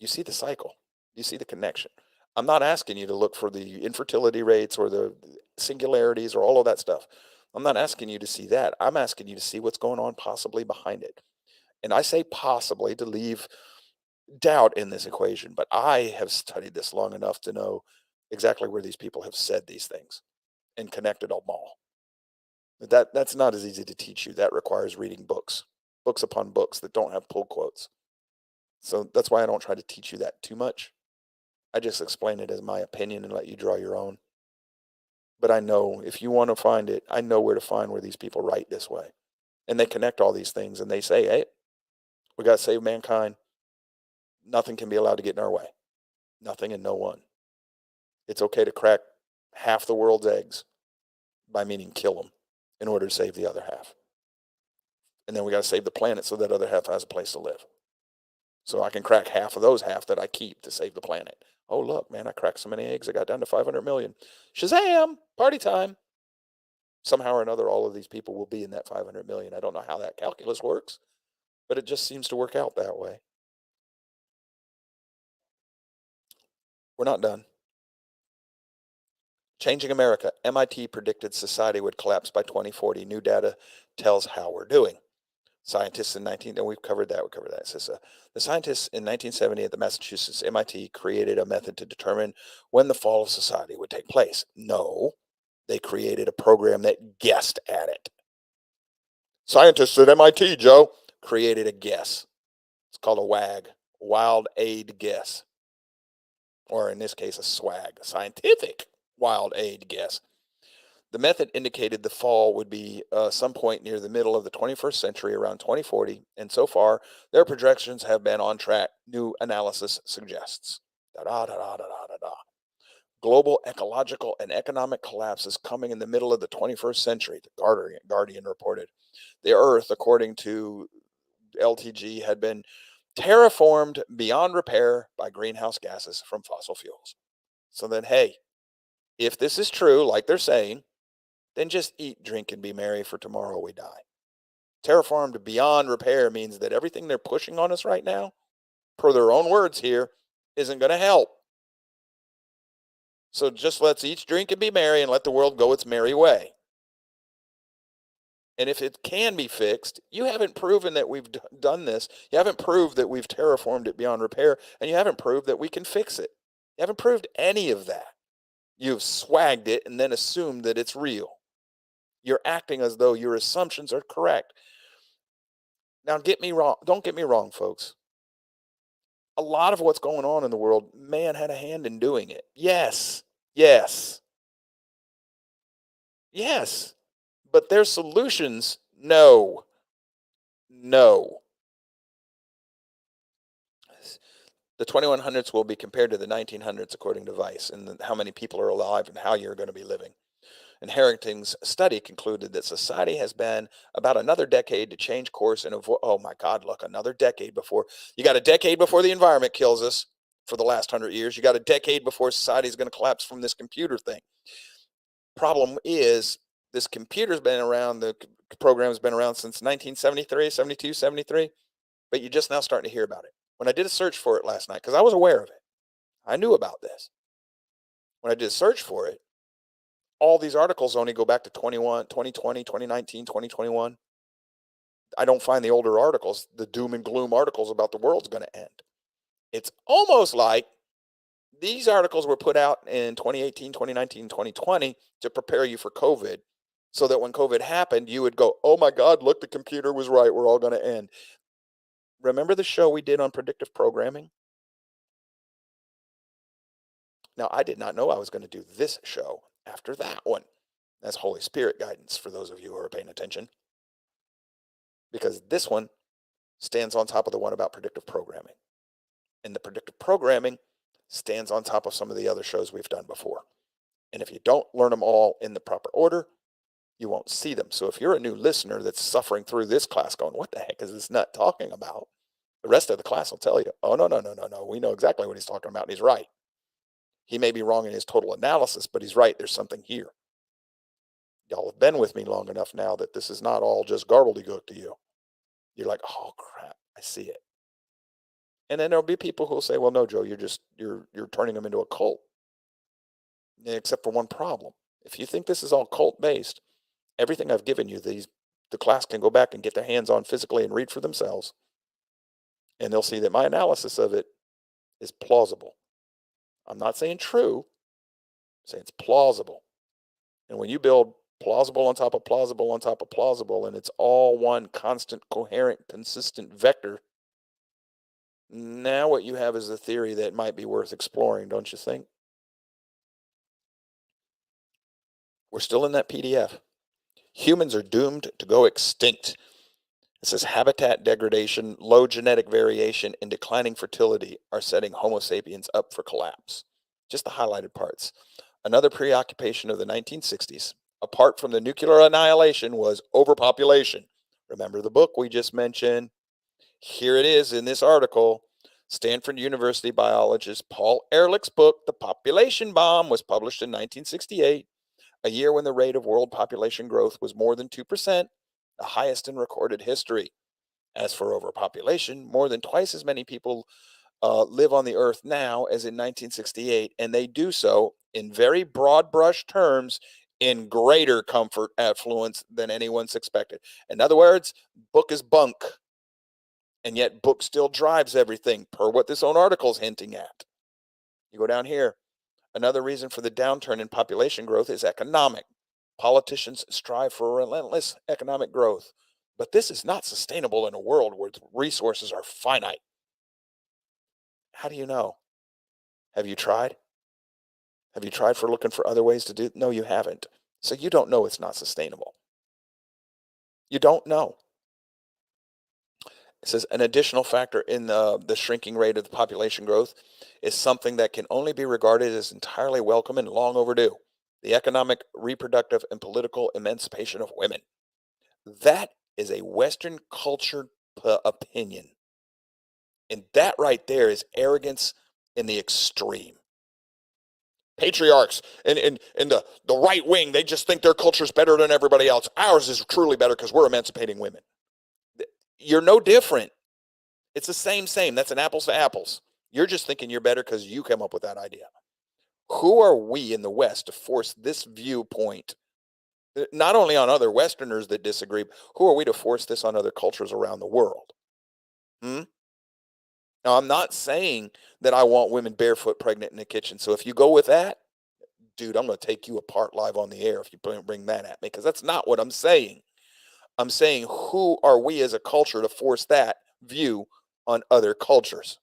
You see the cycle. You see the connection. I'm not asking you to look for the infertility rates or the singularities or all of that stuff. I'm not asking you to see that. I'm asking you to see what's going on possibly behind it. And I say possibly to leave doubt in this equation, but I have studied this long enough to know exactly where these people have said these things and connected them all. That's not as easy to teach you. That requires reading books upon books that don't have pull quotes. So that's why I don't try to teach you that too much. I just explain it as my opinion and let you draw your own. But I know if you want to find it, I know where to find where these people write this way. And they connect all these things and they say, hey, we got to save mankind. Nothing can be allowed to get in our way. Nothing and no one. It's okay to crack half the world's eggs, by meaning kill them, in order to save the other half. And then we got to save the planet so that other half has a place to live. So I can crack half of those half that I keep to save the planet. Oh, look, man, I cracked so many eggs. I got down to 500 million. Shazam! Party time. Somehow or another, all of these people will be in that 500 million. I don't know how that calculus works, but it just seems to work out that way. We're not done. Changing America. MIT predicted society would collapse by 2040. New data tells how we're doing. Scientists in 19, and we've covered that. It says, the scientists in 1970 at the Massachusetts MIT created a method to determine when the fall of society would take place. No, they created a program that guessed at it. Scientists at MIT, Joe, created a guess. It's called a WAG, wild aid guess. Or in this case, a SWAG, scientific wild aid guess. The method indicated the fall would be some point near the middle of the 21st century, around 2040, and so far, their projections have been on track, new analysis suggests. Global ecological and economic collapse is coming in the middle of the 21st century, the Guardian reported. The Earth, according to LTG, had been terraformed beyond repair by greenhouse gases from fossil fuels. So then, hey, if this is true, like they're saying, then just eat, drink, and be merry, for tomorrow we die. Terraformed beyond repair means that everything they're pushing on us right now, per their own words here, isn't going to help. So just let's eat, drink, and be merry, and let the world go its merry way. And if it can be fixed, you haven't proven that we've done this. You haven't proved that we've terraformed it beyond repair, and you haven't proved that we can fix it. You haven't proved any of that. You've swagged it and then assumed that it's real. You're acting as though your assumptions are correct. Now, don't get me wrong, folks. A lot of what's going on in the world, man had a hand in doing it. Yes. But their solutions, no. The 2100s will be compared to the 1900s, according to Vice, and how many people are alive and how you're going to be living. And Harrington's study concluded that society has been about another decade to change course and avoid, oh my God, look, another decade before. You got a decade before the environment kills us for the last 100 years. You got a decade before society is going to collapse from this computer thing. Problem is, this computer's been around, the program's been around since 1973, 72, 73, but you're just now starting to hear about it. When I did a search for it last night, because I was aware of it, I knew about this. When I did a search for it, all these articles only go back to 2020, 2019, 2021. I don't find the older articles, the doom and gloom articles about the world's going to end. It's almost like these articles were put out in 2018, 2019, 2020 to prepare you for COVID, so that when COVID happened, you would go, oh my God, look, the computer was right. We're all going to end. Remember the show we did on predictive programming? Now, I did not know I was going to do this show after that one. That's Holy Spirit guidance for those of you who are paying attention. Because this one stands on top of the one about predictive programming. And the predictive programming stands on top of some of the other shows we've done before. And if you don't learn them all in the proper order, you won't see them. So if you're a new listener that's suffering through this class going, what the heck is this nut talking about? The rest of the class will tell you, oh, no. We know exactly what he's talking about, and he's right. He may be wrong in his total analysis, but he's right. There's something here. Y'all have been with me long enough now that this is not all just gobbledygook to you. You're like, oh crap, I see it. And then there'll be people who'll say, well, no, Joe, you're turning them into a cult. Except for one problem. If you think this is all cult based, everything I've given you, the class can go back and get their hands on physically and read for themselves. And they'll see that my analysis of it is plausible. I'm not saying true, I'm saying it's plausible. And when you build plausible on top of plausible on top of plausible, and it's all one constant, coherent, consistent vector, now what you have is a theory that might be worth exploring, don't you think? We're still in that PDF. Humans are doomed to go extinct. It says habitat degradation, low genetic variation, and declining fertility are setting Homo sapiens up for collapse. Just the highlighted parts. Another preoccupation of the 1960s, apart from the nuclear annihilation, was overpopulation. Remember the book we just mentioned? Here it is in this article. Stanford University biologist Paul Ehrlich's book, The Population Bomb, was published in 1968. a year when the rate of world population growth was more than 2%, the highest in recorded history. As for overpopulation, more than twice as many people live on the earth now as in 1968, and they do so in very broad brush terms in greater comfort affluence than anyone's expected. In other words, book is bunk, and yet book still drives everything, per what this own article is hinting at. You go down here. Another reason for the downturn in population growth is economic. Politicians strive for relentless economic growth, but this is not sustainable in a world where resources are finite. How do you know? Have you tried? Have you tried for looking for other ways to do it? No, you haven't. So you don't know it's not sustainable. You don't know. It says an additional factor in the shrinking rate of the population growth is something that can only be regarded as entirely welcome and long overdue: the economic, reproductive, and political emancipation of women. That is a Western culture opinion. And that right there is arrogance in the extreme. Patriarchs and the right wing, they just think their culture is better than everybody else. Ours is truly better because we're emancipating women. You're no different. It's the same. That's an apples to apples. You're just thinking you're better because you came up with that idea. Who are we in the West to force this viewpoint, not only on other Westerners that disagree, who are we to force this on other cultures around the world? Now, I'm not saying that I want women barefoot pregnant in the kitchen. So if you go with that, dude, I'm going to take you apart live on the air if you bring that at me, because that's not what I'm saying. I'm saying, who are we as a culture to force that view on other cultures?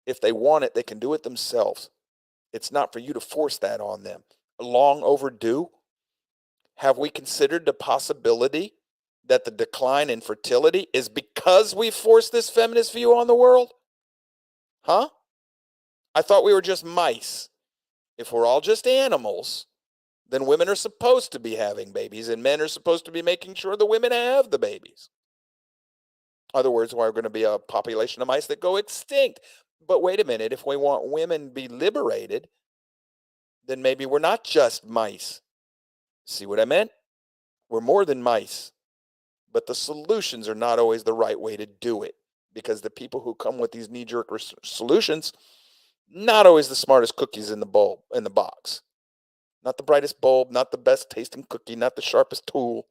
If they want it, they can do it themselves. It's not for you to force that on them. Long overdue. Have we considered the possibility that the decline in fertility is because we forced this feminist view on the world? Huh? I thought we were just mice. If we're all just animals, then women are supposed to be having babies and men are supposed to be making sure the women have the babies. In other words, we're going to be a population of mice that go extinct. But wait a minute, if we want women to be liberated, then maybe we're not just mice. See what I meant? We're more than mice. But the solutions are not always the right way to do it, because the people who come with these knee-jerk solutions, not always the smartest cookies in the box. Not the brightest bulb, not the best tasting cookie, not the sharpest tool.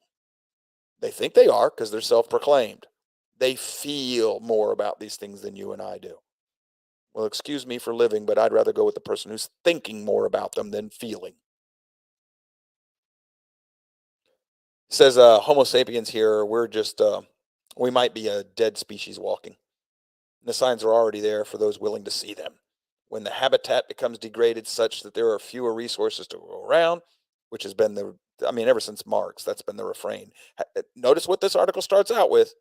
They think they are because they're self-proclaimed. They feel more about these things than you and I do. Well, excuse me for living, but I'd rather go with the person who's thinking more about them than feeling. It says Homo sapiens here, we're just, we might be a dead species walking. And the signs are already there for those willing to see them. When the habitat becomes degraded such that there are fewer resources to go around, which has been ever since Marx, that's been the refrain. Notice what this article starts out with,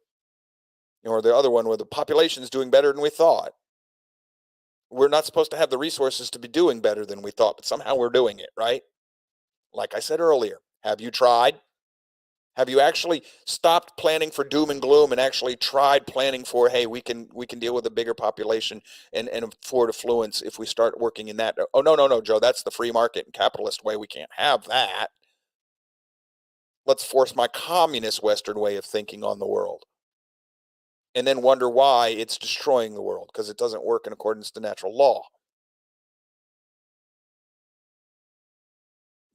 or the other one, where the population is doing better than we thought. We're not supposed to have the resources to be doing better than we thought, but somehow we're doing it, right? Like I said earlier, have you tried? Have you actually stopped planning for doom and gloom and actually tried planning for, hey, we can deal with a bigger population and afford affluence if we start working in that? Oh, no, Joe, that's the free market and capitalist way. We can't have that. Let's force my communist Western way of thinking on the world. And then wonder why it's destroying the world, because it doesn't work in accordance to natural law.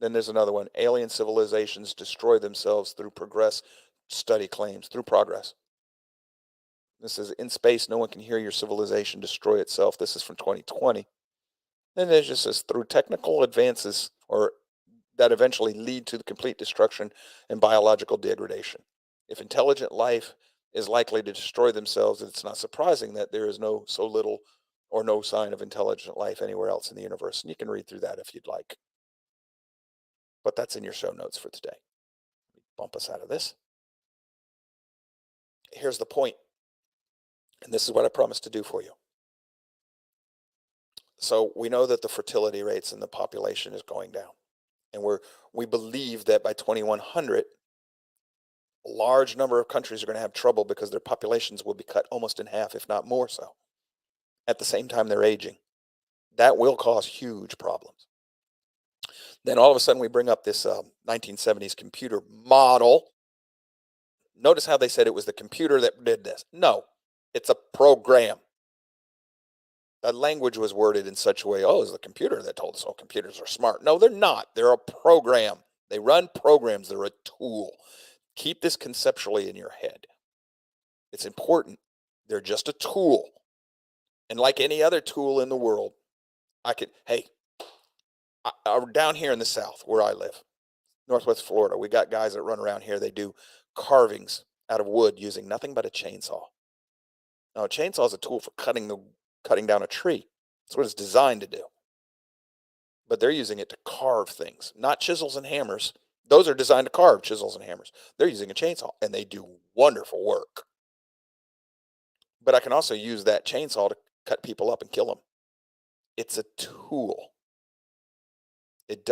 Then there's another one. Alien civilizations destroy themselves through progress, study claims, through progress. This is in space, no one can hear your civilization destroy itself. This is from 2020. Then it just says through technical advances or that eventually lead to the complete destruction and biological degradation. If intelligent life is likely to destroy themselves, it's not surprising that there is so little or no sign of intelligent life anywhere else in the universe. And you can read through that if you'd like. But that's in your show notes for today. Bump us out of this. Here's the point, and this is what I promised to do for you. So we know that the fertility rates in the population is going down, and we believe that by 2100, a large number of countries are going to have trouble because their populations will be cut almost in half, if not more so. At the same time, they're aging. That will cause huge problems. Then all of a sudden we bring up this 1970s computer model. Notice how they said it was the computer that did this. No, it's a program. That language was worded in such a way, oh, it's the computer that told us, oh, computers are smart. No, they're not. They're a program. They run programs. They're a tool. Keep this conceptually in your head. It's important. They're just a tool. And like any other tool in the world, down here in the South where I live, Northwest Florida, we got guys that run around here. They do carvings out of wood using nothing but a chainsaw. Now, a chainsaw is a tool for cutting down a tree. That's what it's designed to do. But they're using it to carve things, not chisels and hammers. Those are designed to carve chisels and hammers. They're using a chainsaw, and they do wonderful work. But I can also use that chainsaw to cut people up and kill them. It's a tool. It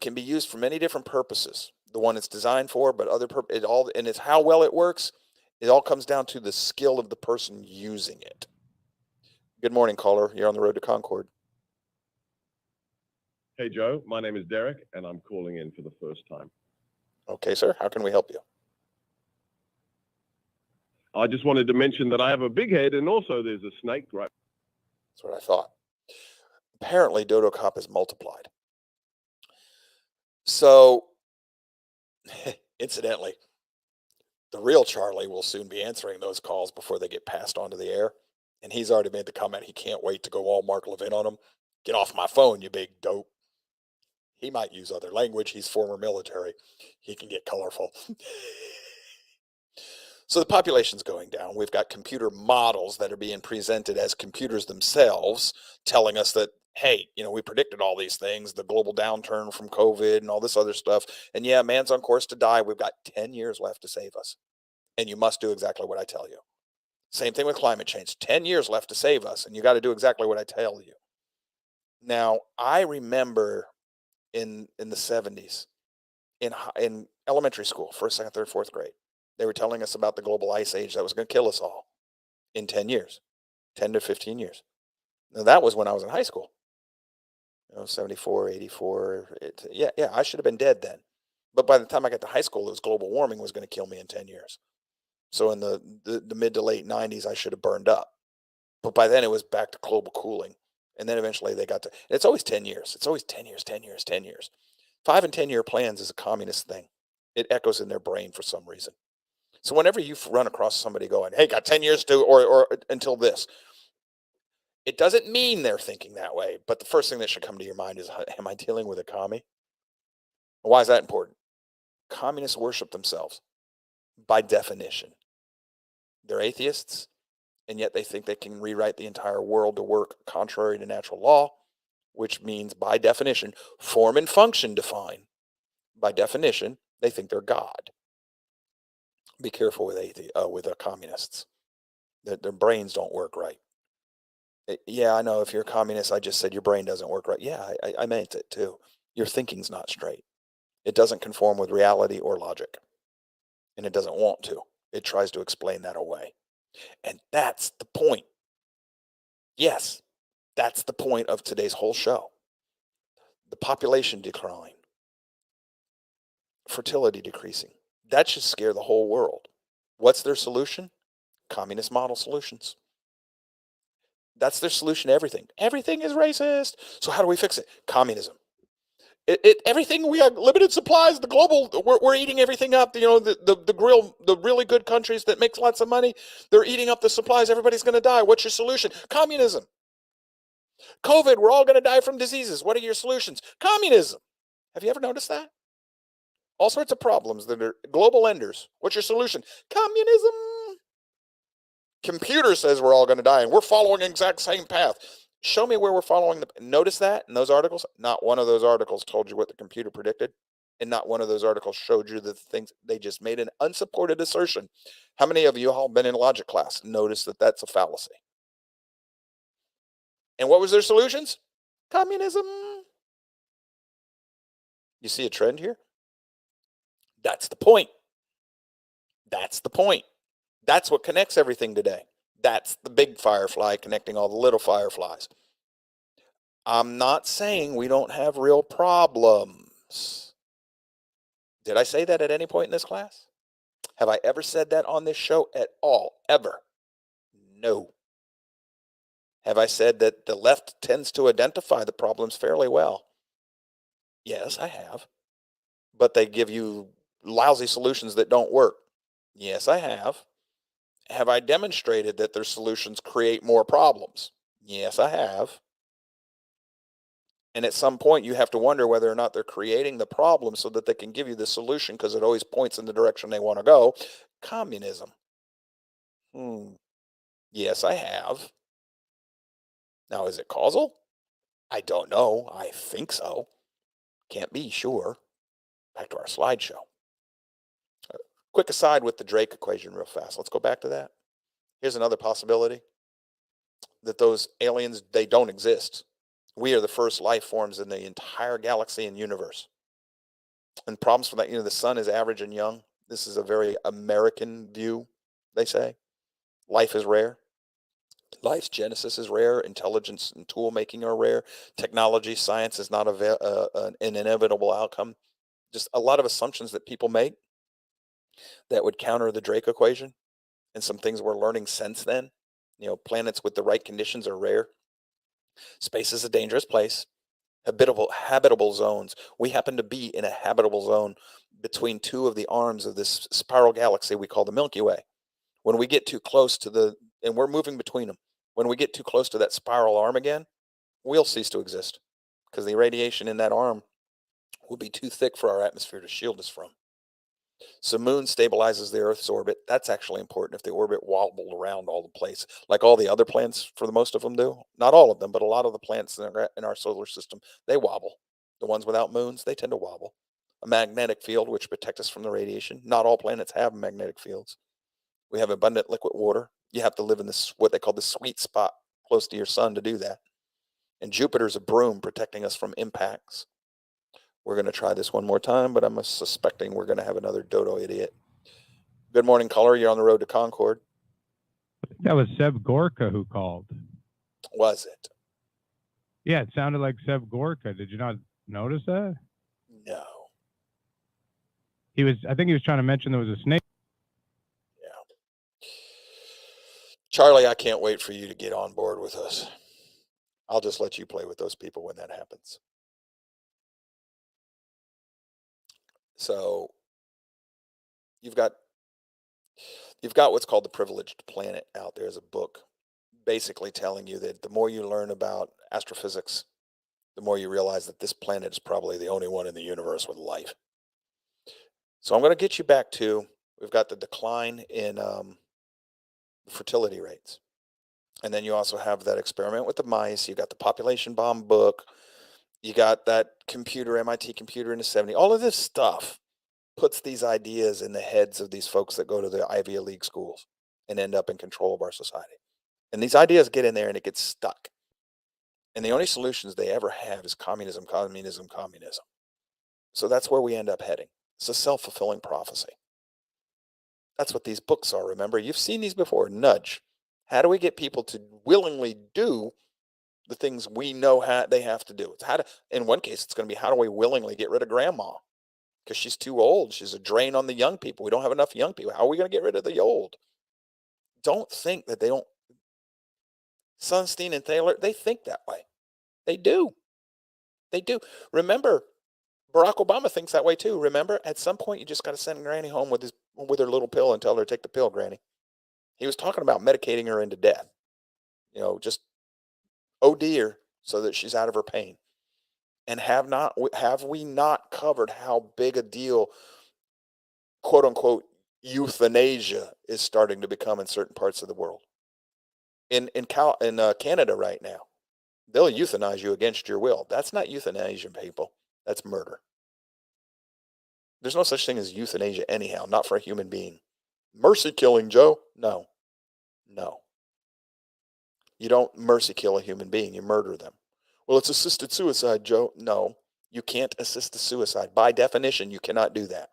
can be used for many different purposes. The one it's designed for, but and it's how well it works. It all comes down to the skill of the person using it. Good morning, caller. You're on the road to Concord. Hey, Joe. My name is Derek, and I'm calling in for the first time. Okay, sir. How can we help you? I just wanted to mention that I have a big head, and also there's a snake right. That's what I thought. Apparently, Dodo Cop is multiplied. So, incidentally, the real Charlie will soon be answering those calls before they get passed onto the air. And he's already made the comment he can't wait to go all Mark Levin on him. Get off my phone, you big dope. He might use other language. He's former military. He can get colorful. So the population's going down. We've got computer models that are being presented as computers themselves, telling us that, hey, we predicted all these things, the global downturn from COVID and all this other stuff. And yeah, man's on course to die. We've got 10 years left to save us. And you must do exactly what I tell you. Same thing with climate change. 10 years left to save us, and you got to do exactly what I tell you. Now, I remember in the 70s, in elementary school, first, second, third, fourth grade, they were telling us about the global ice age that was going to kill us all in 10 years, 10 to 15 years. Now, that was when I was in high school. 74, 84. I should have been dead then. But by the time I got to high school, it was global warming was going to kill me in 10 years. So in the mid to late 90s, I should have burned up. But by then, it was back to global cooling. And then eventually they got to, it's always 10 years. It's always 10 years, 10 years, 10 years. 5 and 10-year plans is a communist thing. It echoes in their brain for some reason. So whenever you run across somebody going, hey, got 10 years to, or until this, it doesn't mean they're thinking that way. But the first thing that should come to your mind is, am I dealing with a commie? Why is that important? Communists worship themselves by definition. They're atheists, and yet they think they can rewrite the entire world to work contrary to natural law, which means, by definition, form and function define. By definition, they think they're God. Be careful with communists. Their brains don't work right. Yeah, I know. If you're a communist, I just said your brain doesn't work right. Yeah, I meant it too. Your thinking's not straight. It doesn't conform with reality or logic, and it doesn't want to. It tries to explain that away. And that's the point. Yes, that's the point of today's whole show. The population decline, fertility decreasing. That should scare the whole world. What's their solution? Communist model solutions. That's their solution to everything. Everything is racist. So how do we fix it? Communism. Everything, we have limited supplies. The global, we're eating everything up. The really good countries that make lots of money, they're eating up the supplies. Everybody's going to die. What's your solution? Communism. COVID, we're all going to die from diseases. What are your solutions? Communism. Have you ever noticed that? All sorts of problems that are global enders. What's your solution? Communism. Computer says we're all going to die, and we're following the exact same path. Show me where we're following. Notice that in those articles, not one of those articles told you what the computer predicted, and not one of those articles showed you the things. They just made an unsupported assertion. How many of you all been in logic class? Notice that that's a fallacy. And what was their solutions? Communism. You see a trend here? That's the point. That's the point. That's what connects everything today. That's the big firefly connecting all the little fireflies. I'm not saying we don't have real problems. Did I say that at any point in this class? Have I ever said that on this show at all? Ever? No. Have I said that the left tends to identify the problems fairly well? Yes, I have. But they give you lousy solutions that don't work. Yes, I have. Have I demonstrated that their solutions create more problems? Yes, I have. And at some point, you have to wonder whether or not they're creating the problem so that they can give you the solution because it always points in the direction they want to go. Communism. Yes, I have. Now, is it causal? I don't know. I think so. Can't be sure. Back to our slideshow. Quick aside with the Drake equation real fast. Let's go back to that. Here's another possibility that those aliens, they don't exist. We are the first life forms in the entire galaxy and universe. And problems for that, the sun is average and young. This is a very American view, they say. Life is rare. Life's genesis is rare. Intelligence and tool making are rare. Technology, science is not an inevitable outcome. Just a lot of assumptions that people make that would counter the Drake equation, and some things we're learning since then. Planets with the right conditions are rare. Space is a dangerous place. Habitable zones. We happen to be in a habitable zone between two of the arms of this spiral galaxy we call the Milky Way. When we get too close to and we're moving between them, when we get too close to that spiral arm again, we'll cease to exist because the radiation in that arm will be too thick for our atmosphere to shield us from. So moon stabilizes the Earth's orbit. That's actually important if the orbit wobbled around all the place, like all the other planets for the most of them do. Not all of them, but a lot of the planets in our solar system, they wobble. The ones without moons, they tend to wobble. A magnetic field, which protects us from the radiation. Not all planets have magnetic fields. We have abundant liquid water. You have to live in this, what they call the sweet spot, close to your sun to do that. And Jupiter's a broom protecting us from impacts. We're going to try this one more time, but I'm suspecting we're going to have another dodo idiot. Good morning, caller. You're on the road to Concord. That was Seb Gorka who called. Was it? Yeah, it sounded like Seb Gorka. Did you not notice that? No. I think he was trying to mention there was a snake. Yeah. Charlie, I can't wait for you to get on board with us. I'll just let you play with those people when that happens. So you've got what's called The Privileged Planet out there as a book, basically telling you that the more you learn about astrophysics, the more you realize that this planet is probably the only one in the universe with life. So I'm going to get you back to, we've got the decline in fertility rates. And then you also have that experiment with the mice. You got the population bomb book. You got that MIT computer in the 70s. All of this stuff puts these ideas in the heads of these folks that go to the Ivy League schools and end up in control of our society. And these ideas get in there and it gets stuck. And the only solutions they ever have is communism, communism, communism. So that's where we end up heading. It's a self-fulfilling prophecy. That's what these books are, remember? You've seen these before. Nudge. How do we get people to willingly do the things we know they have to do? It's in one case, it's going to be how do we willingly get rid of grandma? Because she's too old. She's a drain on the young people. We don't have enough young people. How are we going to get rid of the old? Don't think that they don't. Sunstein and Thaler, they think that way. They do. They do. Remember, Barack Obama thinks that way too. Remember, at some point, you just got to send Granny home with her little pill and tell her to take the pill, Granny. He was talking about medicating her into death. Just OD her so that she's out of her pain. And have we not covered how big a deal, quote unquote, euthanasia is starting to become in certain parts of the world? In Canada right now, they'll euthanize you against your will. That's not euthanasia, people. That's murder. There's no such thing as euthanasia anyhow, not for a human being. Mercy killing, Joe? No. You don't mercy kill a human being. You murder them. Well, it's assisted suicide, Joe. No, you can't assist a suicide. By definition, you cannot do that.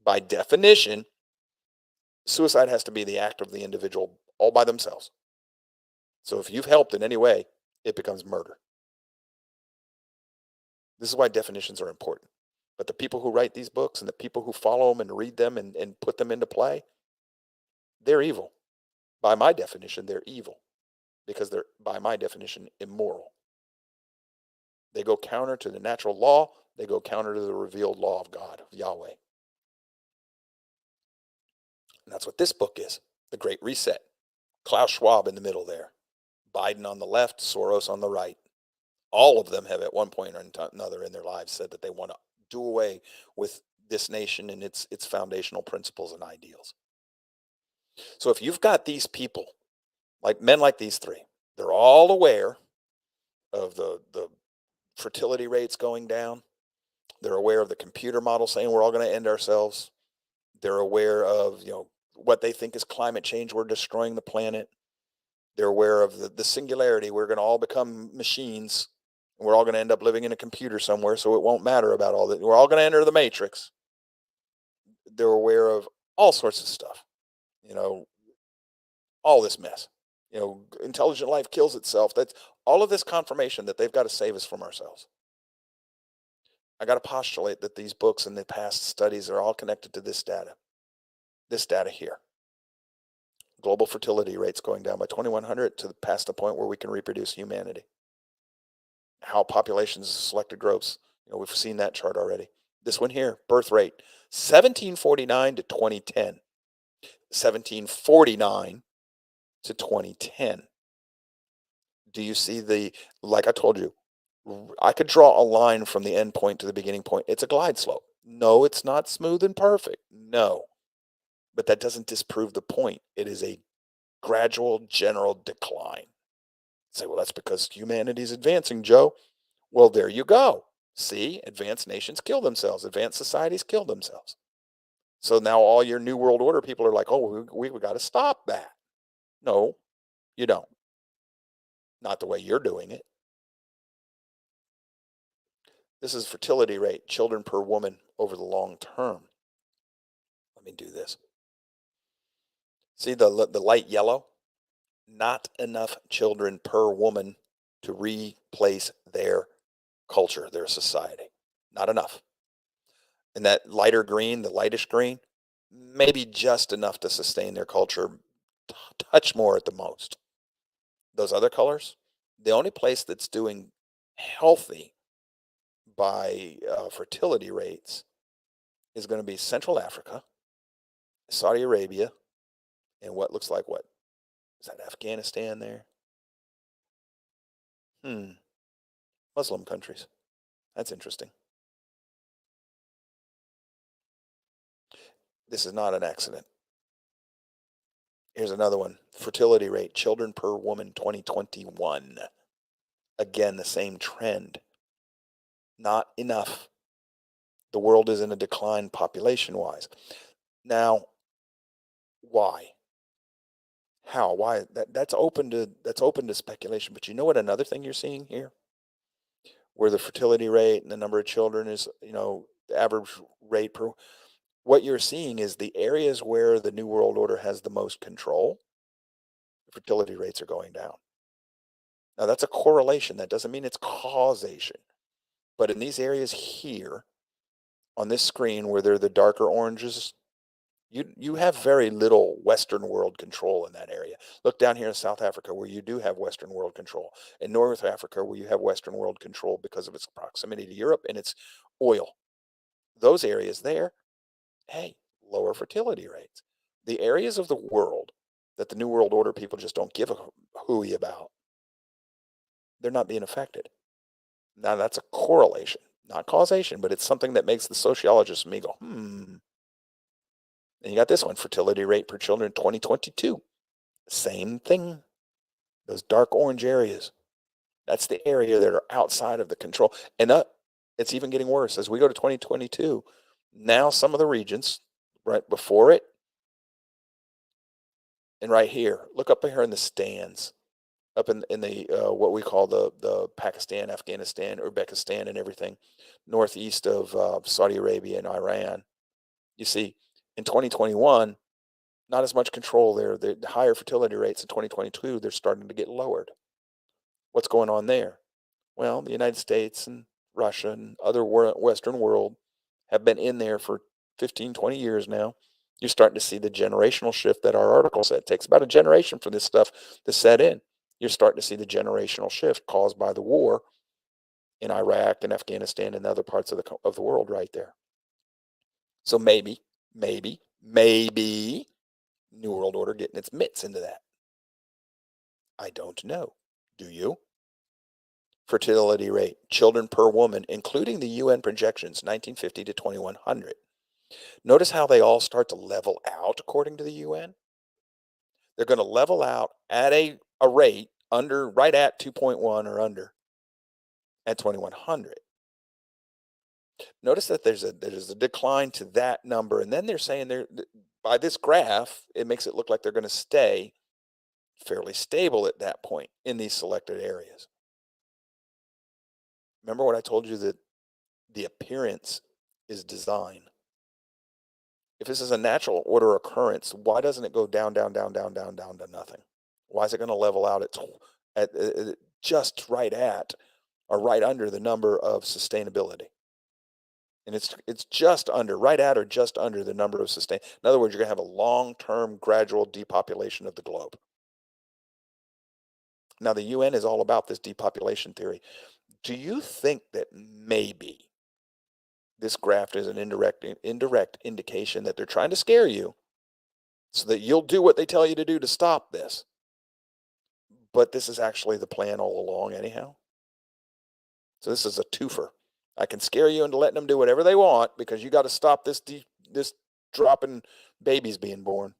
By definition, suicide has to be the act of the individual all by themselves. So if you've helped in any way, it becomes murder. This is why definitions are important. But the people who write these books and the people who follow them and read them and put them into play, they're evil. By my definition, they're evil because they're, by my definition, immoral. They go counter to the natural law. They go counter to the revealed law of God, of Yahweh. And that's what this book is, The Great Reset. Klaus Schwab in the middle there. Biden on the left, Soros on the right. All of them have at one point or another in their lives said that they want to do away with this nation and its foundational principles and ideals. So if you've got these people, like men like these three, they're all aware of the fertility rates going down. They're aware of the computer model saying we're all going to end ourselves. They're aware of, what they think is climate change. We're destroying the planet. They're aware of the singularity. We're going to all become machines. We're all going to end up living in a computer somewhere, so it won't matter about all that. We're all going to enter the matrix. They're aware of all sorts of stuff, all this mess. Intelligent life kills itself. That's all of this confirmation that they've got to save us from ourselves. I got to postulate that these books and the past studies are all connected to this data. This data here. Global fertility rates going down by 2100 to past the point where we can reproduce humanity. How populations of selected groups, we've seen that chart already. This one here, birth rate, 1749 to 2010. 1749 to 2010. Do you see like I told you, I could draw a line from the end point to the beginning point. It's a glide slope. No, it's not smooth and perfect. No. But that doesn't disprove the point. It is a gradual general decline. Say, well, that's because humanity's advancing, Joe. Well, there you go. See, advanced nations kill themselves. Advanced societies kill themselves. So now all your New World Order people are like, oh, we got to stop that. No, you don't. Not the way you're doing it. This is fertility rate, children per woman over the long term. Let me do this. See the light yellow? Not enough children per woman to replace their culture, their society. Not enough. And that lighter green, the lightish green, maybe just enough to sustain their culture, touch more at the most. Those other colors, the only place that's doing healthy by fertility rates is going to be Central Africa, Saudi Arabia, and what looks like what? Is that Afghanistan there? Muslim countries. That's interesting. This is not an accident. Here's another one. Fertility rate, children per woman, 2021. Again, the same trend. Not enough. The world is in a decline population-wise. Now, why? How? Why? That's open to speculation. But you know what? Another thing you're seeing here, where the fertility rate and the number of children is, the average rate per. What you're seeing is the areas where the New World Order has the most control, the fertility rates are going down. Now, that's a correlation. That doesn't mean it's causation. But in these areas here, on this screen where they're the darker oranges, you have very little Western world control in that area. Look down here in South Africa where you do have Western world control. In North Africa where you have Western world control because of its proximity to Europe and its oil. Those areas there, hey, lower fertility rates. The areas of the world that the New World Order people just don't give a hooey about, they're not being affected. Now that's a correlation, not causation, but it's something that makes the sociologist and me go, And you got this one, fertility rate per children 2022. Same thing. Those dark orange areas. That's the area that are outside of the control. And it's even getting worse. As we go to 2022, now some of the regions, right before it, and right here, look up here in the stands, up in the what we call the Pakistan, Afghanistan, Uzbekistan, and everything, northeast of Saudi Arabia and Iran. You see, in 2021, not as much control there. The higher fertility rates in 2022, they're starting to get lowered. What's going on there? Well, the United States and Russia, and other Western world have been in there for 15, 20 years now. You're starting to see the generational shift that our article said. It takes about a generation for this stuff to set in. You're starting to see the generational shift caused by the war in Iraq and Afghanistan and other parts of the world right there. So maybe New World Order getting its mitts into that. I don't know. Do you? Fertility rate, children per woman, including the UN projections, 1950 to 2100. Notice how they all start to level out according to the UN? They're going to level out at a rate under, right at 2.1 or under at 2100. Notice that there's a decline to that number, and then they're saying by this graph, it makes it look like they're going to stay fairly stable at that point in these selected areas. Remember what I told you, that the appearance is design. If this is a natural order occurrence, why doesn't it go down to nothing? Why is it going to level out at just right at or right under the number of sustainability? And it's just under, right at or just under the number of sustain. In other words, you're going to have a long-term gradual depopulation of the globe. Now, the UN is all about this depopulation theory. Do you think that maybe this graph is an indirect indication that they're trying to scare you so that you'll do what they tell you to do to stop this? But this is actually the plan all along anyhow. So this is a twofer. I can scare you into letting them do whatever they want because you got to stop this dropping babies being born.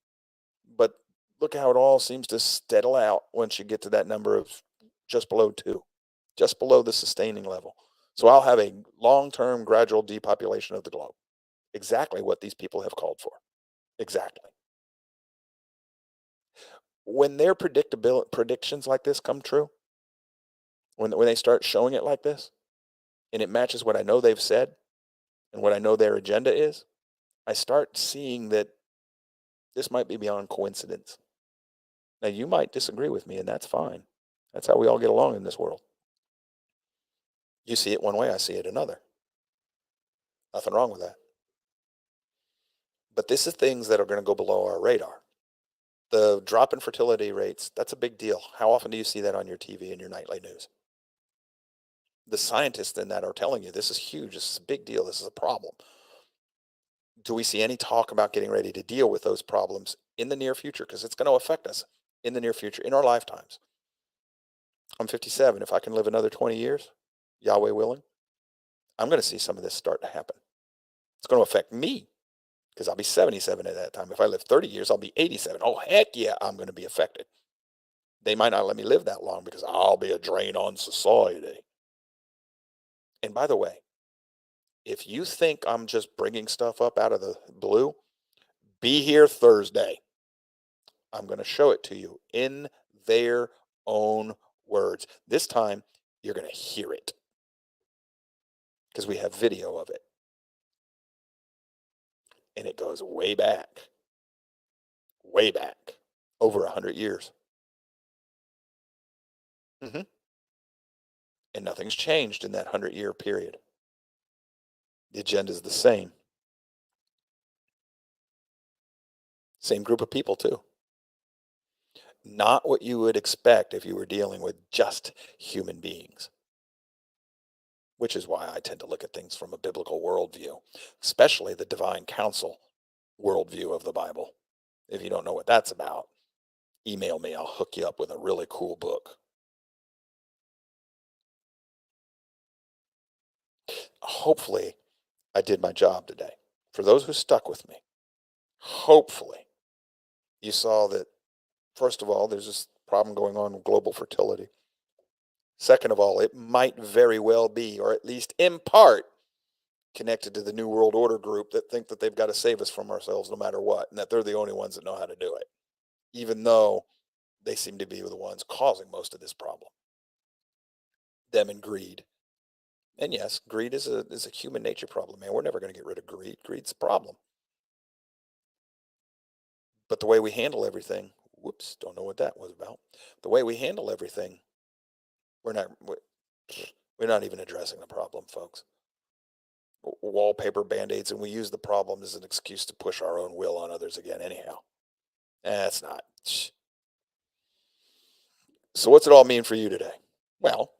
But look how it all seems to steadily out once you get to that number of just below 2, just below the sustaining level. So I'll have a long-term gradual depopulation of the globe. Exactly what these people have called for. Exactly. When their predictions like this come true, when they start showing it like this, and it matches what I know they've said and what I know their agenda is, I start seeing that this might be beyond coincidence. Now, you might disagree with me, and that's fine. That's how we all get along in this world. You see it one way, I see it another. Nothing wrong with that. But this is things that are going to go below our radar. The drop in fertility rates, that's a big deal. How often do you see that on your TV and your nightly news? The scientists in that are telling you this is huge, this is a big deal, this is a problem. Do we see any talk about getting ready to deal with those problems in the near future? Because it's going to affect us in the near future, in our lifetimes. I'm 57. If I can live another 20 years, Yahweh willing, I'm going to see some of this start to happen. It's going to affect me because I'll be 77 at that time. If I live 30 years, I'll be 87. Oh, heck yeah, I'm going to be affected. They might not let me live that long because I'll be a drain on society. And by the way, if you think I'm just bringing stuff up out of the blue, be here Thursday. I'm going to show it to you in their own words. This time, you're going to hear it because we have video of it. And it goes way back, over 100 years. And nothing's changed in that 100-year period. The agenda is the same. Same group of people, too. Not what you would expect if you were dealing with just human beings. Which is why I tend to look at things from a biblical worldview, especially the divine counsel worldview of the Bible. If you don't know what that's about, email me. I'll hook you up with a really cool book. Hopefully, I did my job today. For those who stuck with me, hopefully, you saw that, first of all, there's this problem going on with global fertility. Second of all, it might very well be, or at least in part, connected to the New World Order group that think that they've got to save us from ourselves no matter what, and that they're the only ones that know how to do it, even though they seem to be the ones causing most of this problem. Them and greed. And yes, greed is a human nature problem, man. We're never going to get rid of greed. Greed's a problem. But the way we handle everything, whoops, don't know what that was about. The way we handle everything, We're not even addressing the problem, folks. Wallpaper band-aids, and we use the problem as an excuse to push our own will on others again anyhow. That's not. So what's it all mean for you today? Well,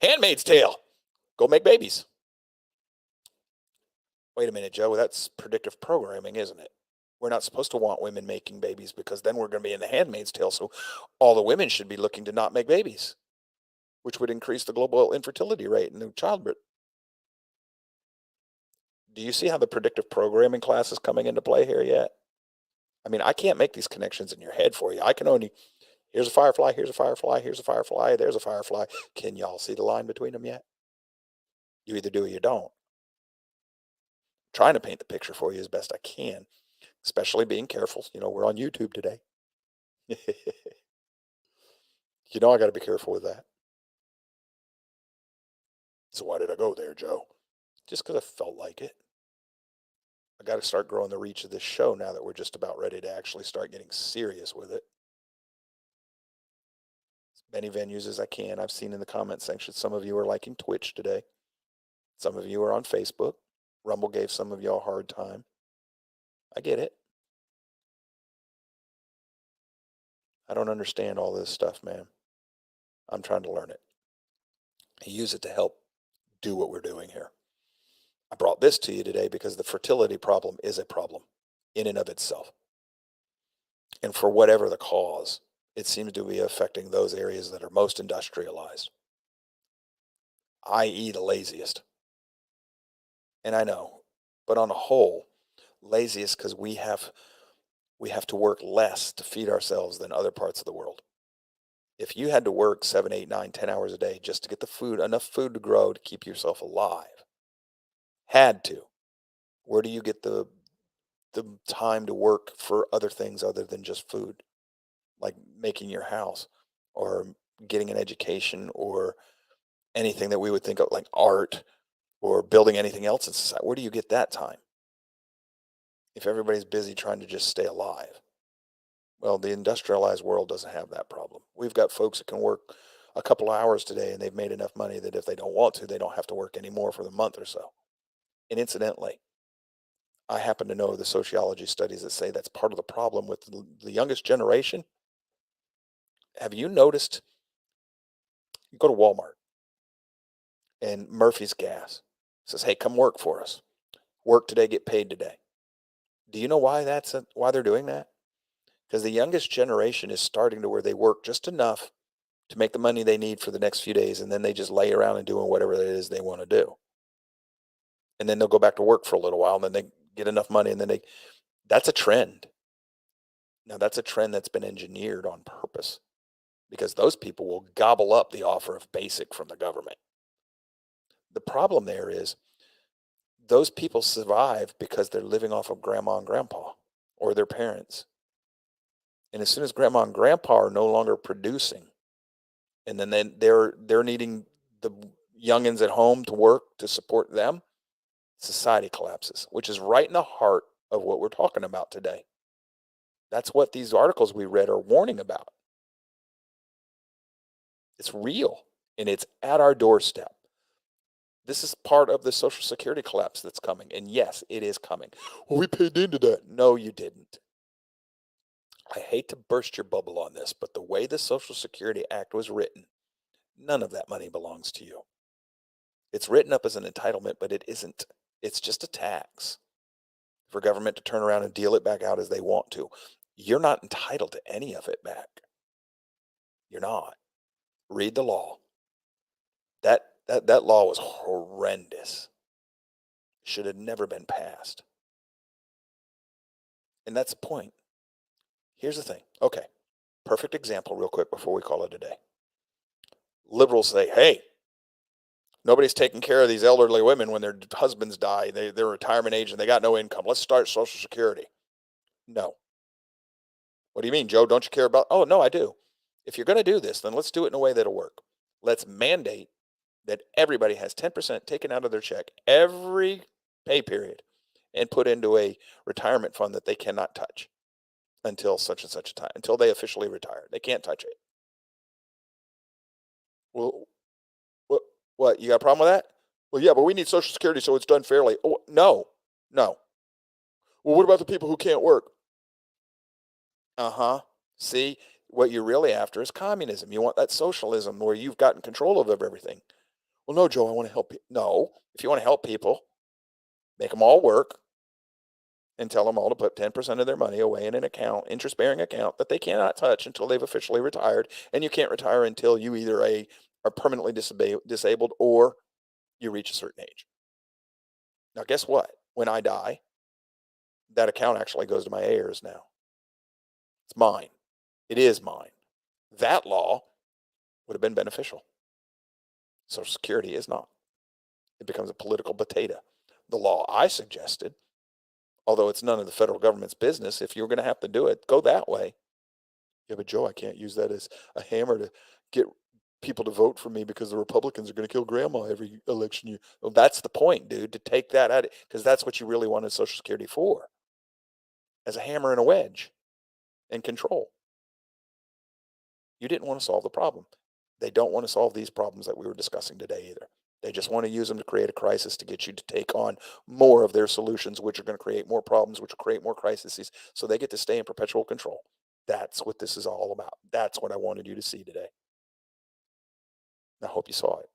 Handmaid's Tale. Go make babies. Wait a minute, Joe. That's predictive programming, isn't it? We're not supposed to want women making babies because then we're going to be in the Handmaid's Tale. So all the women should be looking to not make babies, which would increase the global infertility rate and the childbirth. Do you see how the predictive programming class is coming into play here yet? I mean, I can't make these connections in your head for you. I can only, here's a firefly, here's a firefly, here's a firefly, there's a firefly. Can y'all see the line between them yet? You either do or you don't. I'm trying to paint the picture for you as best I can, especially being careful. You know, we're on YouTube today. You know, I got to be careful with that. So why did I go there, Joe? Just because I felt like it. I got to start growing the reach of this show now that we're just about ready to actually start getting serious with it. As many venues as I can. I've seen in the comment section, some of you are liking Twitch today. Some of you are on Facebook. Rumble gave some of y'all a hard time. I get it. I don't understand all this stuff, man. I'm trying to learn it. I use it to help do what we're doing here. I brought this to you today because the fertility problem is a problem in and of itself. And for whatever the cause, it seems to be affecting those areas that are most industrialized, i.e. the laziest. And I know, but on a whole, laziest because we have to work less to feed ourselves than other parts of the world. If you had to work 7, 8, 9, 10 hours a day just to get the food, enough food to grow to keep yourself alive, had to, where do you get the time to work for other things other than just food, like making your house or getting an education or anything that we would think of like art or building anything else in society? Where do you get that time if everybody's busy trying to just stay alive? Well, the industrialized world doesn't have that problem. We've got folks that can work a couple of hours today and they've made enough money that if they don't want to, they don't have to work anymore for the month or so. And incidentally, I happen to know the sociology studies that say that's part of the problem with the youngest generation. Have you noticed, you go to Walmart and Murphy's Gas says, hey, come work for us. Work today, get paid today. Do you know why why they're doing that? Because the youngest generation is starting to where they work just enough to make the money they need for the next few days, and then they just lay around and doing whatever it is they want to do. And then they'll go back to work for a little while, and then they get enough money, and then that's a trend. Now, that's a trend that's been engineered on purpose because those people will gobble up the offer of basic from the government. The problem there is those people survive because they're living off of grandma and grandpa or their parents. And as soon as grandma and grandpa are no longer producing, and then they're needing the youngins at home to work to support them, society collapses, which is right in the heart of what we're talking about today. That's what these articles we read are warning about. It's real, and it's at our doorstep. This is part of the Social Security collapse that's coming. And yes, it is coming. Well, we paid into that. No, you didn't. I hate to burst your bubble on this, but the way the Social Security Act was written, none of that money belongs to you. It's written up as an entitlement, but it isn't. It's just a tax for government to turn around and deal it back out as they want to. You're not entitled to any of it back. You're not. Read the law. That law was horrendous. Should have never been passed. And that's the point. Here's the thing. Okay, perfect example real quick before we call it a day. Liberals say, hey, nobody's taking care of these elderly women when their husbands die. They're retirement age and they got no income. Let's start Social Security. No. What do you mean, Joe? Don't you care about? Oh, no, I do. If you're going to do this, then let's do it in a way that'll work. Let's mandate that everybody has 10% taken out of their check every pay period and put into a retirement fund that they cannot touch until such and such a time, until they officially retire. They can't touch it. Well, What, you got a problem with that? Well, yeah, but we need Social Security so it's done fairly. Oh, no. Well, what about the people who can't work? Uh-huh. See, what you're really after is communism. You want that socialism where you've gotten control of everything. Well, no, Joe, I want to help people. No, if you want to help people, make them all work and tell them all to put 10% of their money away in an account, interest-bearing account that they cannot touch until they've officially retired. And you can't retire until you either are permanently disabled or you reach a certain age. Now, guess what? When I die, that account actually goes to my heirs now. It's mine. It is mine. That law would have been beneficial. Social Security is not. It becomes a political potato. The law I suggested, although it's none of the federal government's business, if you're going to have to do it, go that way. Yeah, but Joe, I can't use that as a hammer to get people to vote for me because the Republicans are going to kill grandma every election year. Well, that's the point, dude, to take that out, because that's what you really wanted Social Security for, as a hammer and a wedge and control. You didn't want to solve the problem. They don't want to solve these problems that we were discussing today either. They just want to use them to create a crisis to get you to take on more of their solutions, which are going to create more problems, which will create more crises. So they get to stay in perpetual control. That's what this is all about. That's what I wanted you to see today. I hope you saw it.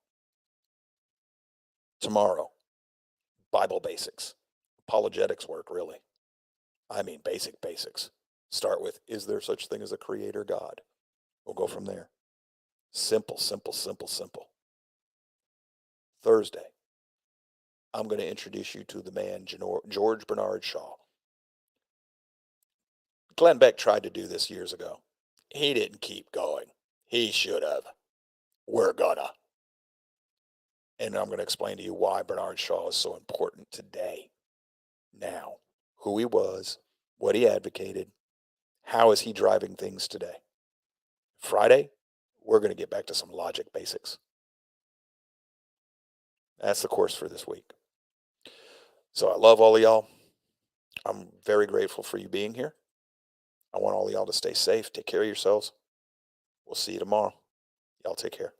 Tomorrow, Bible basics, apologetics work, really. I mean, basics. Start with, is there such thing as a creator God? We'll go from there. Simple. Thursday, I'm going to introduce you to the man, George Bernard Shaw. Glenn Beck tried to do this years ago. He didn't keep going. He should have. We're gonna. And I'm going to explain to you why Bernard Shaw is so important today. Now, who he was, what he advocated, how is he driving things today. Friday, we're going to get back to some logic basics. That's the course for this week. So I love all of y'all. I'm very grateful for you being here. I want all of y'all to stay safe. Take care of yourselves. We'll see you tomorrow. Y'all take care.